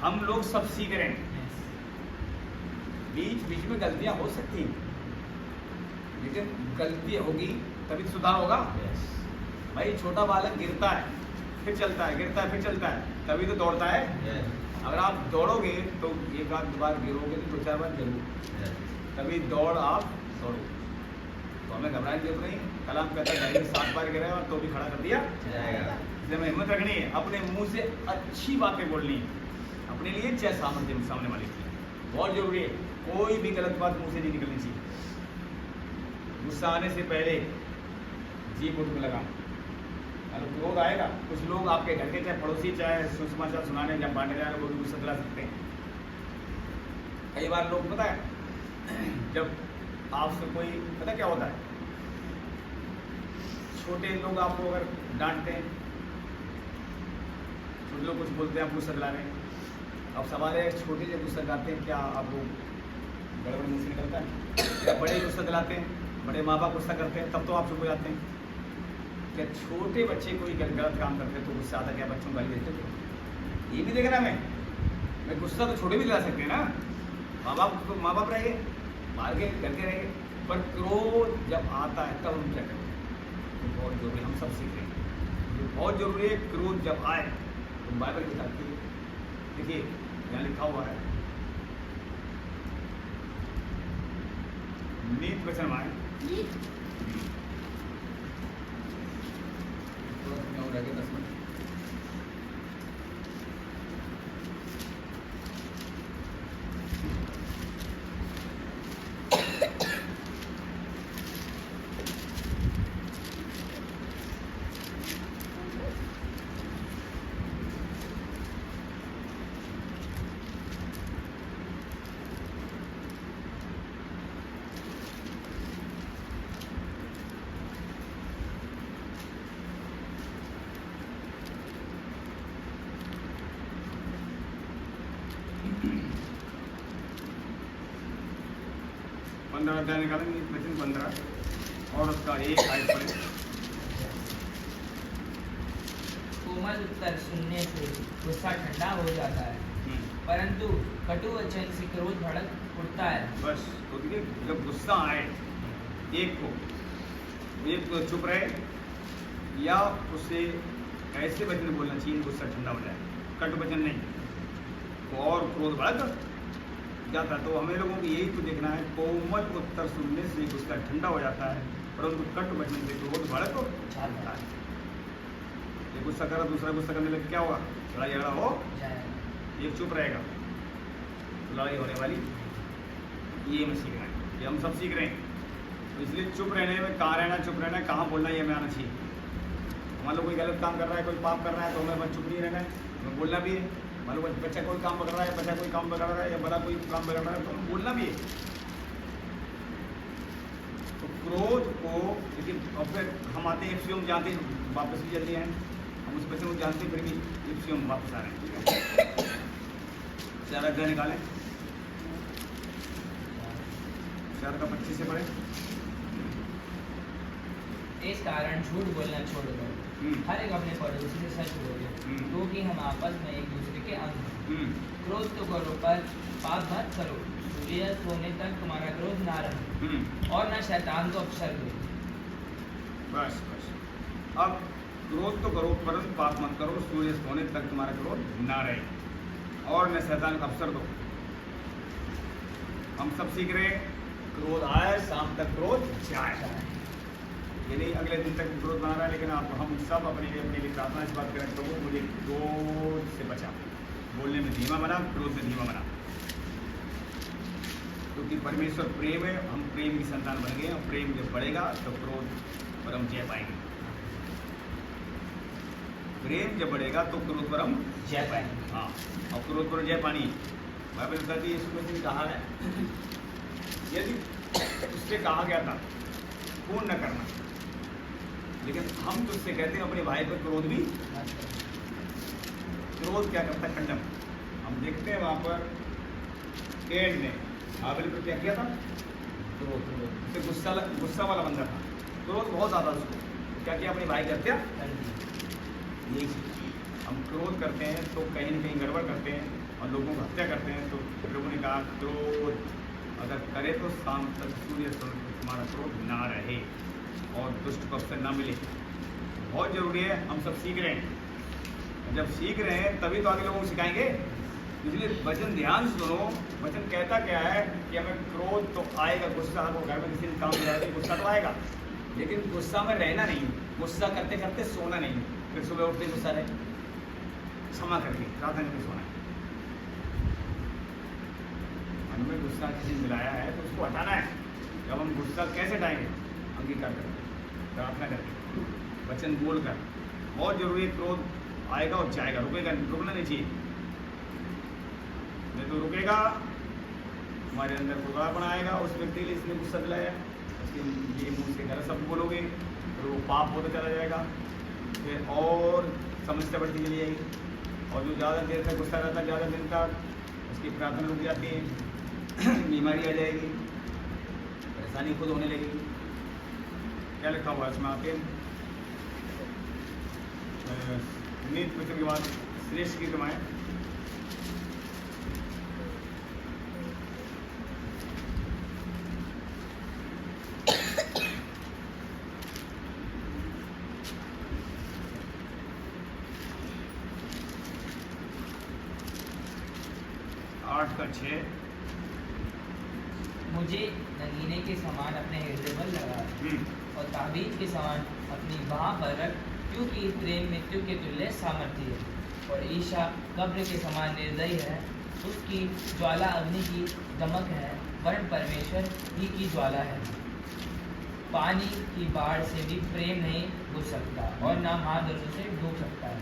[SPEAKER 1] हम लोग सब सीख रहे हैं, बीच बीच में गलतियां हो सकती हैं, लेकिन गलती होगी तभी तो सुधार होगा। भाई छोटा बालक गिरता है फिर चलता है, गिरता है फिर चलता है, तभी तो दौड़ता है। अगर आप दौड़ोगे तो एक आध बार गिरोगे तो 2-4 बार जरूर, तभी दौड़ आप दौड़ो। तो हमें घबराने की जरूरत नहीं। कलाम कहता है 7 बार गिरा और तो भी खड़ा कर दिया जाएगा। इसलिए हमें हिम्मत रखनी है, अपने मुंह से अच्छी बातें बोलनी है, अपने लिए चाहे सामने वाले की, बहुत जरूरी है। कोई भी गलत बात मुंह से नहीं निकलनी चाहिए। गुस्सा आने से पहले जी को लगा, क्रोध आएगा। कुछ लोग आपके घर के चाहे पड़ोसी चाहे सुसमाचार सुनाने जब बांटने जा रहे हैं वो भी गुस्सा दिला सकते हैं। कई बार लोग पता है जब आपसे कोई पता क्या होता है, छोटे लोग आपको अगर डांटते हैं, छोटे लोग कुछ बोलते हैं, आप गुस्सा दिला रहे हैं। अब सवाल है छोटे जब गुस्सा दिलाते हैं क्या आपको गड़बड़ मुँह से निकलता है, या बड़े गुस्सा दिलाते हैं, बड़े माँ बाप गुस्सा करते हैं तब तो आप चुप हो जाते हैं। क्या छोटे बच्चे कोई गलत काम करते हैं तो गुस्सा आता, क्या बच्चों को गाली देते थे? ये भी देखना मैं गुस्सा तो छोटे भी दिला सकते हैं ना, माँ बाप रहेंगे, बाहर के घर के रहेंगे, पर क्रोध जब आता है तब हम क्या करें? तो बहुत जरूरी, हम सब सीख रहे हैं, बहुत जरूरी है। क्रोध जब आए तो बाइबल बताती है, देखिए यहाँ लिखा हुआ है, नीत वचन में रह गए 10 मिनट। अध्याय निकालेंगे, वचन 15 और उसका 1 आयत पढ़े।
[SPEAKER 2] कोमल उत्तर सुनने से गुस्सा ठंडा हो जाता है, परंतु कटु वचन से क्रोध भड़क उठता है।
[SPEAKER 1] बस तो देखिए, जब गुस्सा आए एक तो चुप रहे या उसे ऐसे वचन बोलना चाहिए गुस्सा ठंडा हो जाए, कटु वचन नहीं, और क्रोध भड़क जाता है। तो हमें लोगों को यही तो देखना है, कोमल उत्तर सुनने से गुस्सा ठंडा हो जाता है, परंतु कटु वचन से क्रोध भड़क जाता है। एक गुस्सा करा दूसरा गुस्सा करने लगे, क्या होगा? लड़ाई झगड़ा हो,
[SPEAKER 2] जाए।
[SPEAKER 1] एक चुप रहेगा तो लड़ाई होने वाली। ये हमें सीखना है, ये हम सब सीख रहे हैं। तो इसलिए चुप रहने में, कहाँ रहना, चुप रहना है, कहाँ बोलना, ये हमें आना चाहिए। मान लो कोई गलत काम कर रहा है, कोई पाप कर रहा है, तो हमें बस चुप नहीं रहना है, हमें बोलना भी है। मान लो बच्चा कोई काम पकड़ रहा है, बच्चा कोई काम पकड़ रहा है, या बड़ा कोई काम पकड़ रहा है, तो हमें बोलना भी है। तो क्रोध को, लेकिन और फिर हम आते हैं एफसीएम जानते हैं, वापस भी जल्दी हैं हम उस बच्चे को जानते हैं, फिर भी एफसीएम वापस आ रहे हैं। ठीक है, चार अध्याय निकालें, 4 का 25 से पढ़ें।
[SPEAKER 2] इस कारण झूठ बोलना छोड़ दो, हर एक अपने पड़ोसी से सच बोले, क्योंकि हम आपस में एक दूसरे के अंग हैं। क्रोध तो करो पर पाप मत करो, सूर्यास्त होने तक तुम्हारा क्रोध ना रहे और न शैतान को अवसर दो।
[SPEAKER 1] बस बस, अब क्रोध तो करो परंतु पाप मत करो, सूर्यास्त होने तक तुम्हारा क्रोध ना रहे और न शैतान को अवसर दो। हम सब सीख रहे हैं, क्रोध आए शाम तक क्रोध जाए, ये नहीं अगले दिन तक क्रोध बना रहा है। लेकिन आप हम सब अपने लिए प्रार्थना इस बात करें, प्रभु मुझे क्रोध से बचा, बोलने में धीमा बना, क्रोध में धीमा बना, क्योंकि परमेश्वर प्रेम है, हम प्रेम की संतान बन गए। और प्रेम जब बढ़ेगा तो क्रोध पर हम जय पाएंगे। प्रेम जब बढ़ेगा तो क्रोध पर हम जय पाएंगे। हाँ, और क्रोध पर जय पानी बाइबल कहती है, यीशु मसीह ने कहा है, यदि उससे कहा गया था खून न करना, लेकिन हम तो उससे कहते हैं अपने भाई पर क्रोध भी। क्रोध क्या करता है? खंडन। हम देखते हैं वहां पर कैन ने हाबिल पर क्या किया था? क्रोध। गुस्सा वाला बंदा था, क्रोध बहुत ज्यादा उसको, क्या किया? अपने भाई की हत्या कर दी। यही हम क्रोध करते हैं तो कहीं न कहीं गड़बड़ करते हैं और लोगों को हत्या करते हैं। तो लोगों ने कहा क्रोध अगर करे तो शाम तक सूर्य तुम्हारा क्रोध ना रहे और दुष्ट को अवसर ना मिले। बहुत जरूरी है, हम सब सीख रहे हैं। जब सीख रहे हैं तभी तो आगे लोगों को सिखाएंगे। इसलिए वचन ध्यान से सुनो। वचन कहता क्या है कि हमें क्रोध तो आएगा, गुस्सा हो, घर में किसी ने काम किया है गुस्सा तो आएगा, लेकिन गुस्सा में रहना नहीं, गुस्सा करते करते सोना नहीं, फिर सुबह उठते गुस्सा रहे, क्षमा करके प्रार्थना करके सोना है। मन में गुस्सा किसी ने मिलाया है तो उसको हटाना है। जब हम गुस्सा कैसे हटाएंगे? अंगीकार करके, प्रार्थना करके, वचन बोलकर। बहुत जरूरी है, क्रोध आएगा और जाएगा, रुकेगा, रुकना नहीं चाहिए। नहीं तो रुकेगा, हमारे अंदर बुरापन आएगा, उस व्यक्ति के इसने गुस्सा दिलाया, उसके ये मुँह से गलत शब्द बोलोगे, फिर वो पाप होता चला जाएगा, फिर और समस्या बढ़ती चली जाएगी। और जो ज़्यादा देर तक गुस्सा रहता है, ज़्यादा दिन तक उसकी प्रार्थना रुक जाती है, बीमारी आ जाएगी, परेशानी खुद होने लगेगी। क्या लिखा हुआ है इसमें आपके? नीति पुस्तक के बाद श्रेष्ठ की कमाएं, आठ का 6।
[SPEAKER 2] मुझे नगीने के समान अपने हृदय पर लगा और ताबीज के समान अपनी बाह पर रख, क्योंकि प्रेम मृत्यु के तुल्य सामर्थ्य है और ईशा कब्र के समान निर्दयी है। उसकी ज्वाला अग्नि की दमक है, वर्ण परमेश्वर ही की ज्वाला है। पानी की बाढ़ से भी प्रेम नहीं बुझ सकता और ना महादर्शों से डूब सकता है।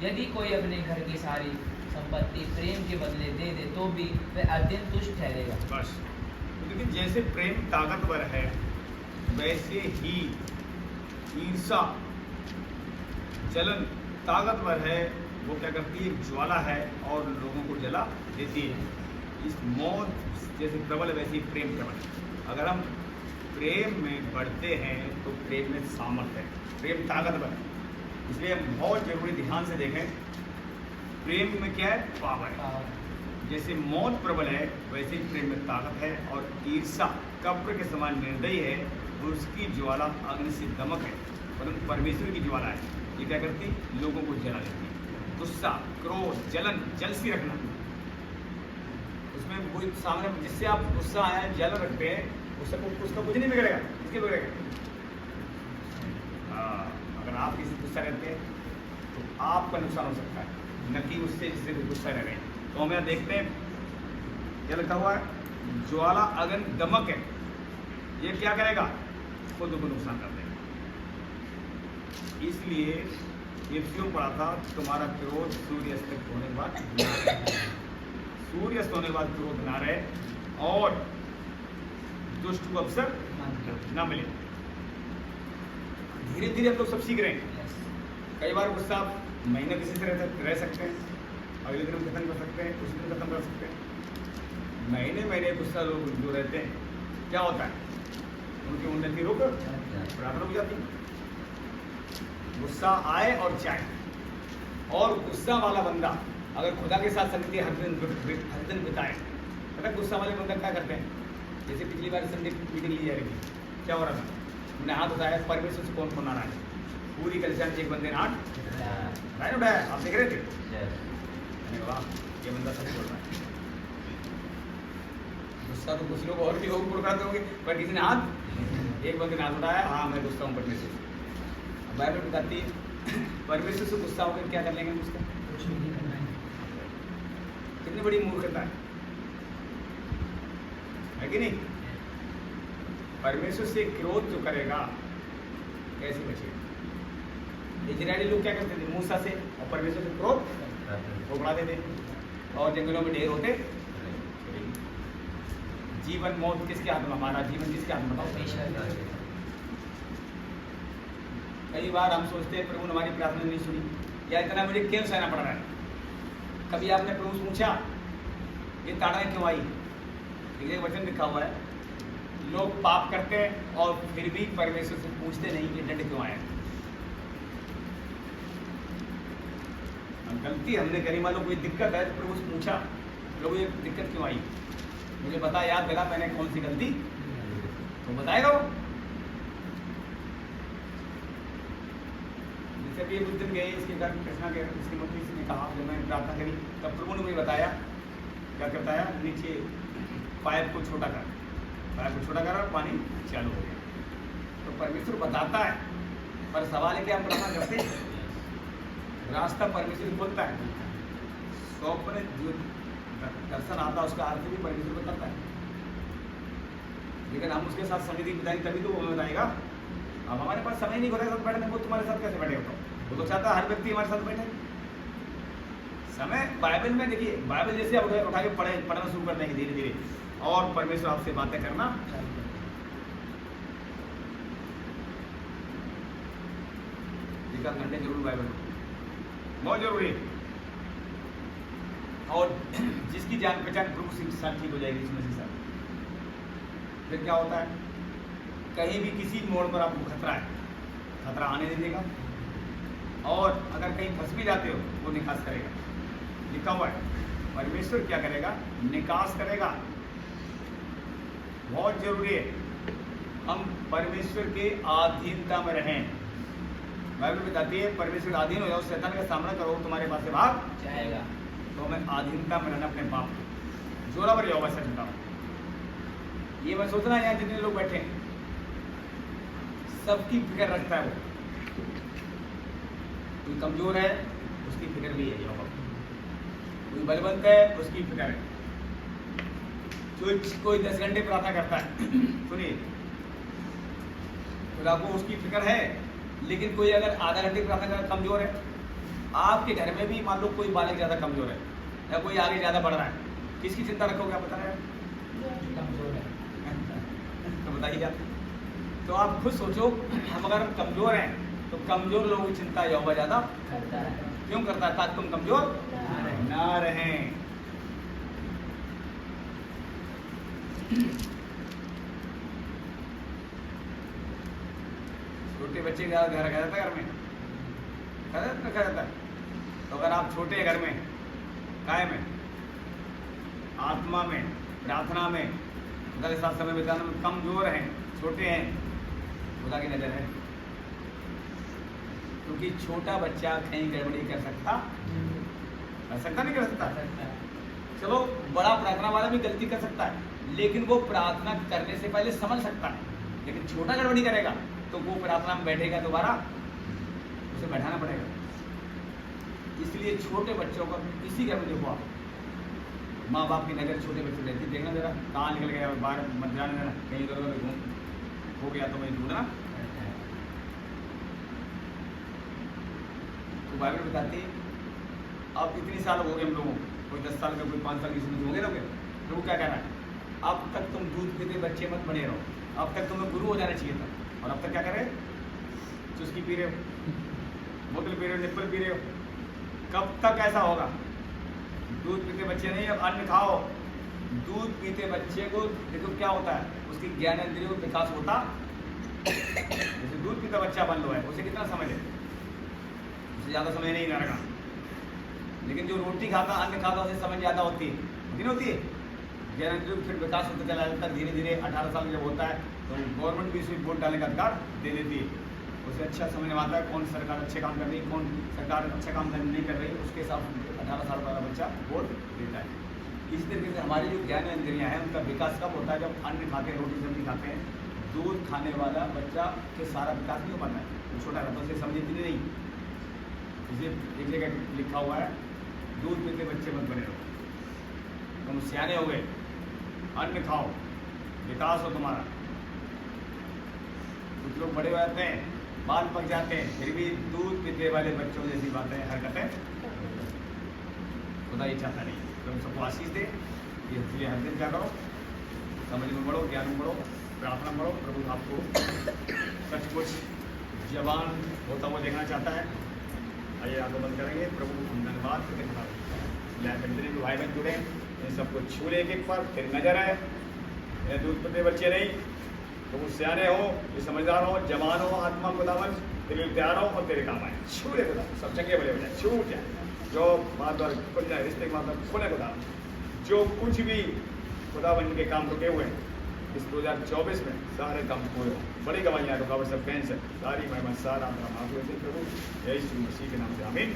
[SPEAKER 2] यदि कोई अपने घर की सारी संपत्ति प्रेम के बदले दे दे तो भी वह अत्यंत तुष्ट ठहरेगा।
[SPEAKER 1] बस, लेकिन जैसे प्रेम ताकतवर है वैसे ही ईर्षा जलन ताकतवर है। वो क्या करती है? ज्वाला है और लोगों को जला देती है। इस मौत जैसे प्रबल वैसे ही प्रेम प्रबल है। अगर हम प्रेम में बढ़ते हैं तो प्रेम में सामर्थ्य है, प्रेम ताकतवर है। इसलिए हम बहुत जरूरी ध्यान से देखें, प्रेम में क्या है? पावर है। जैसे मौत प्रबल है वैसे ही प्रेम में ताकत है। और ईर्षा कब्र के समान निर्दयी है, उसकी ज्वाला अग्नि से दमक है, परंतु परमेश्वर की ज्वाला है। ये क्या करती? लोगों को जला देती है। गुस्सा, क्रोध, जलन, जलसी रखना, उसमें कोई सामने जिससे आप गुस्सा आया जल रखते हैं उसका कुछ नहीं बिगड़ेगा। इसके बिगड़ेगा। अगर आप किसी गुस्सा करते हैं तो आपका नुकसान हो सकता है, न कि उससे जिससे गुस्सा न रहे। तो हम यहाँ देखते हैं क्या लिखा हुआ है, ज्वाला अगन दमक है, ये क्या करेगा, खुद को नुकसान कर देगा। इसलिए ये क्यों पढ़ा था, तुम्हारा क्रोध सूर्यास्त होने के बाद सूर्यास्त होने के बाद क्रोध ना रहे और दुष्ट को अवसर ना मिले। धीरे धीरे हम लोग सब सीख रहे हैं। कई बार गुस्सा महीने किसी से रह सकते हैं, अगले दिन खत्म कर सकते हैं, उसी दिन खत्म कर सकते हैं। महीने महीने गुस्सा लोग जो रहते हैं, क्या होता है, उनकी उन्नति रुक बराबर हो जाती है। गुस्सा आए और जाए, और गुस्सा वाला बंदा अगर खुदा के साथ संगति हर दिन बिताए, पता गुस्सा वाले बंदा क्या करते हैं, जैसे पिछली बार संडे मीटिंग ली जा रही थी, क्या हो रहा था, मैंने हाथ उठाया, परमेश्वर से कौन कौन आ रहा है, पूरी कलिसिया में एक बंदे ने हाथ उठाया, आप देख रहे थे, वाह ये बंदा सच बोल रहा है। गुस्सा तो कुछ लोग और भी लोग बुड़काते होंगे, पर किसी ने हाथ, एक बंदे ने हाथ उठाया, हाँ मैं गुस्सा हूँ परमेश्वर से। बाइबल बताती है परमेश्वर से गुस्सा होकर क्या कर लेंगे, उसका कुछ नहीं करना है। कितनी बड़ी मूर्खता है कि नहीं। परमेश्वर से क्रोध जो करेगा कैसे बचेगा। इजरायली लोग क्या करते थे, मूसा से और परमेश्वर से क्रोध वो बढ़ा देते और जंगलों में ढेर होते। जीवन मौत किसके हाथ में, हमारा जीवन किसके हाथ में बताओ। कई बार हम सोचते हैं प्रभु ने हमारी प्रार्थना नहीं सुनी, या इतना मुझे क्यों सहना पड़ रहा है। कभी आपने प्रभु से पूछा ये ताड़ना क्यों आई। एक वचन लिखा हुआ है, लोग पाप करते हैं और फिर भी परमेश्वर से पूछते नहीं कि दंड क्यों आया। गलती हमने करी, मान लो कोई दिक्कत है तो प्रभु से पूछा, प्रभु ये दिक्कत क्यों आई, मुझे बता, याद दिला मैंने कौन सी गलती, तो बताएगा वो। जैसे भी कुछ दिन गए इसके घर कृष्णा के श्रीमती ने कहा, जब मैंने प्रार्थना करी तब प्रभु ने मुझे बताया क्या करता है, नीचे पाइप को छोटा कर, पाइप को छोटा करा, पानी चालू हो गया। तो परमेश्वर बताता है, पर सवाल है कि हम प्रार्थना करते हैं, रास्ता परमेश्वर खोलता है। स्वप्न जो दर्शन आता है उसका अर्थ भी परमेश्वर बताता है, लेकिन हम उसके साथ संगति बिताएंगे तभी तो वो हमें बताएगा। अब हमारे पास समय नहीं होता साथ बैठने, वो तुम्हारे साथ कैसे बैठेगा, वो तो चाहता है हर व्यक्ति हमारे साथ बैठे। समय बाइबल में देखिए, बाइबल जैसे आप उठा के पढ़ना शुरू कर देंगे धीरे धीरे, और परमेश्वर आपसे बातें करना घंटे जरूर बाइबल बहुत जरूरी है। और जिसकी जान पहचान प्रभु के साथ ठीक हो जाएगी इसमें से साथ, फिर क्या होता है, कहीं भी किसी मोड़ पर आपको खतरा है, खतरा आने नहीं देगा, और अगर कहीं फंस भी जाते हो वो निकास करेगा। लिखा हुआ है परमेश्वर क्या करेगा, निकास करेगा। बहुत जरूरी है हम परमेश्वर के अधीनता में रहें। बाइबल बताती है परमेश्वर अधीन हो जाओ, शैतान का सामना करो, तुम्हारे पास से भाग जाएगा। तो हमें अधीनता में रहना अपने बाप को, जोरा पर जाओ। वैसे बताओ, ये मैं सोचना है यहाँ जितने लोग बैठे हैं सबकी फिक्र रखता है वो। कोई कमजोर है उसकी फिक्र भी है, कोई बलवंत है उसकी फिक्र है, कोई 10 घंटे प्रार्थना करता है सुनिए खुदा को उसकी फिक्र है। लेकिन कोई अगर आधा घंटे प्रार्थना कर कमजोर है, आपके घर में भी मान लो कोई बालक ज़्यादा कमजोर है या कोई आगे ज़्यादा बढ़ रहा है, किसकी चिंता रखोगे आप, बता रहे हैं कमजोर है तो बताइए आप। तो आप खुद सोचो, हम अगर कमजोर हैं तो कमजोर लोगों की चिंता यहोवा ज़्यादा करता है। क्यों करता है, ताकि तुम कमजोर ना रहें। छोटे बच्चे का घर रखा जाता है, घर में रखा जाता है। तो अगर आप छोटे हैं घर में, काय में, आत्मा में, प्रार्थना में, खुदा के साथ समय बिताने में कमजोर हैं, छोटे हैं, खुदा की नजर है। क्योंकि छोटा बच्चा कहीं गड़बड़ी कर सकता नहीं कर सकता। चलो बड़ा प्रार्थना वाला भी गलती कर सकता है, लेकिन वो प्रार्थना करने से पहले समझ सकता है। लेकिन छोटा गड़बड़ी करेगा तो वो प्रार्थना में बैठेगा, दोबारा उसे बैठाना पड़ेगा। इसलिए छोटे बच्चों का किसी का भी देखो आप, माँ बाप की नज़र छोटे बच्चे रहती, देखना जरा कहाँ निकल गया, बाहर मत जाने देना, कहीं इधर उधर घूम हो गया तो मैं ढूंढना। तो बाइबल बताती है अब इतनी साल हो गए हम लोगों को, कोई 10 साल में, कोई 5 साल की उम्र होंगे लोग, प्रभु क्या कह रहा है, अब तक तुम दूध पीते बच्चे मत बने रहो, अब तक तुम्हें गुरु हो जाना चाहिए था, और अब तक क्या करे, चुस्की पी रहे हो, बोतल पी रहे हो, निप्पल पी रहे हो। कब तक ऐसा होगा? दूध पीते बच्चे नहीं, अब अन्न खाओ। दूध पीते बच्चे को देखो क्या होता है, उसकी ज्ञानेंद्रियों का विकास होता, जैसे दूध पीता बच्चा बन लो है, उसे कितना समय है, उसे ज़्यादा समय नहीं लगेगा। लेकिन जो रोटी खाता, अन्न खाता, उसे समझ ज़्यादा होती है, नहीं होती है, ज्ञानेंद्रियों फिर विकास होता चला जाता है धीरे धीरे। 18 साल जब होता है तो गवर्नमेंट भी इसमें वोट डालने का अधिकार दे देती है, उसे अच्छा समझ में आता है कौन सरकार अच्छे काम कर रही है, कौन सरकार अच्छा काम नहीं कर रही है, उसके हिसाब से 18 साल वाला बच्चा वोट देता है। इस तरीके से हमारी जो ज्ञान इंद्रियाँ हैं उनका विकास कब होता है, जब अन्न खाते हैं, रोटी सब्जी खाते हैं। दूध खाने वाला बच्चा के सारा विकास नहीं हो पाता है, वो छोटा रहता है, उसे समझती नहीं। इसे एक जगह लिखा हुआ है, दूध पीते बच्चे मत बने रहो, तुम सियाने हो गए, अन्न खाओ, विकास हो तुम्हारा। कुछ लोग बड़े हो जाते हैं, बाल पक जाते हैं, फिर भी दूध पीते वाले बच्चों जैसी बातें, हरकतें खुदा ये चाहता नहीं। तो हम सबको आशीष दे, इसलिए हर दिन क्या करो, समझ में बढ़ो, ज्ञान में बढ़ो, प्रार्थना में बढ़ो। प्रभु आपको सचमुच जवान होता हुआ देखना चाहता है। आइए आंखों बंद करेंगे। प्रभु हम धन्यवाद करते हैं, जितने भी भाई बहन जुड़े इन सबको छू ले एक पर, तेरी नजर है, ये दूध पीते बच्चे नहीं, तो वो सियाने हो, ये समझदार हो, जवान हो, आत्मा खुदावन तेरे लिए तैयार हो और तेरे काम आए। छू ले खुदा, सब चंगे बड़े हो जाए, छूट जाए, जो बात और खुल जाए, रिश्ते की बात खुले खुदा, जो कुछ भी खुदावन के काम रुके हुए हैं इस 2024 में सारे काम पूरे हो। बड़ी गवाहियाँ रुकावट सब कैंसर सारी महिमा सारा प्रभु यीशु मसीह के नाम से आमीन।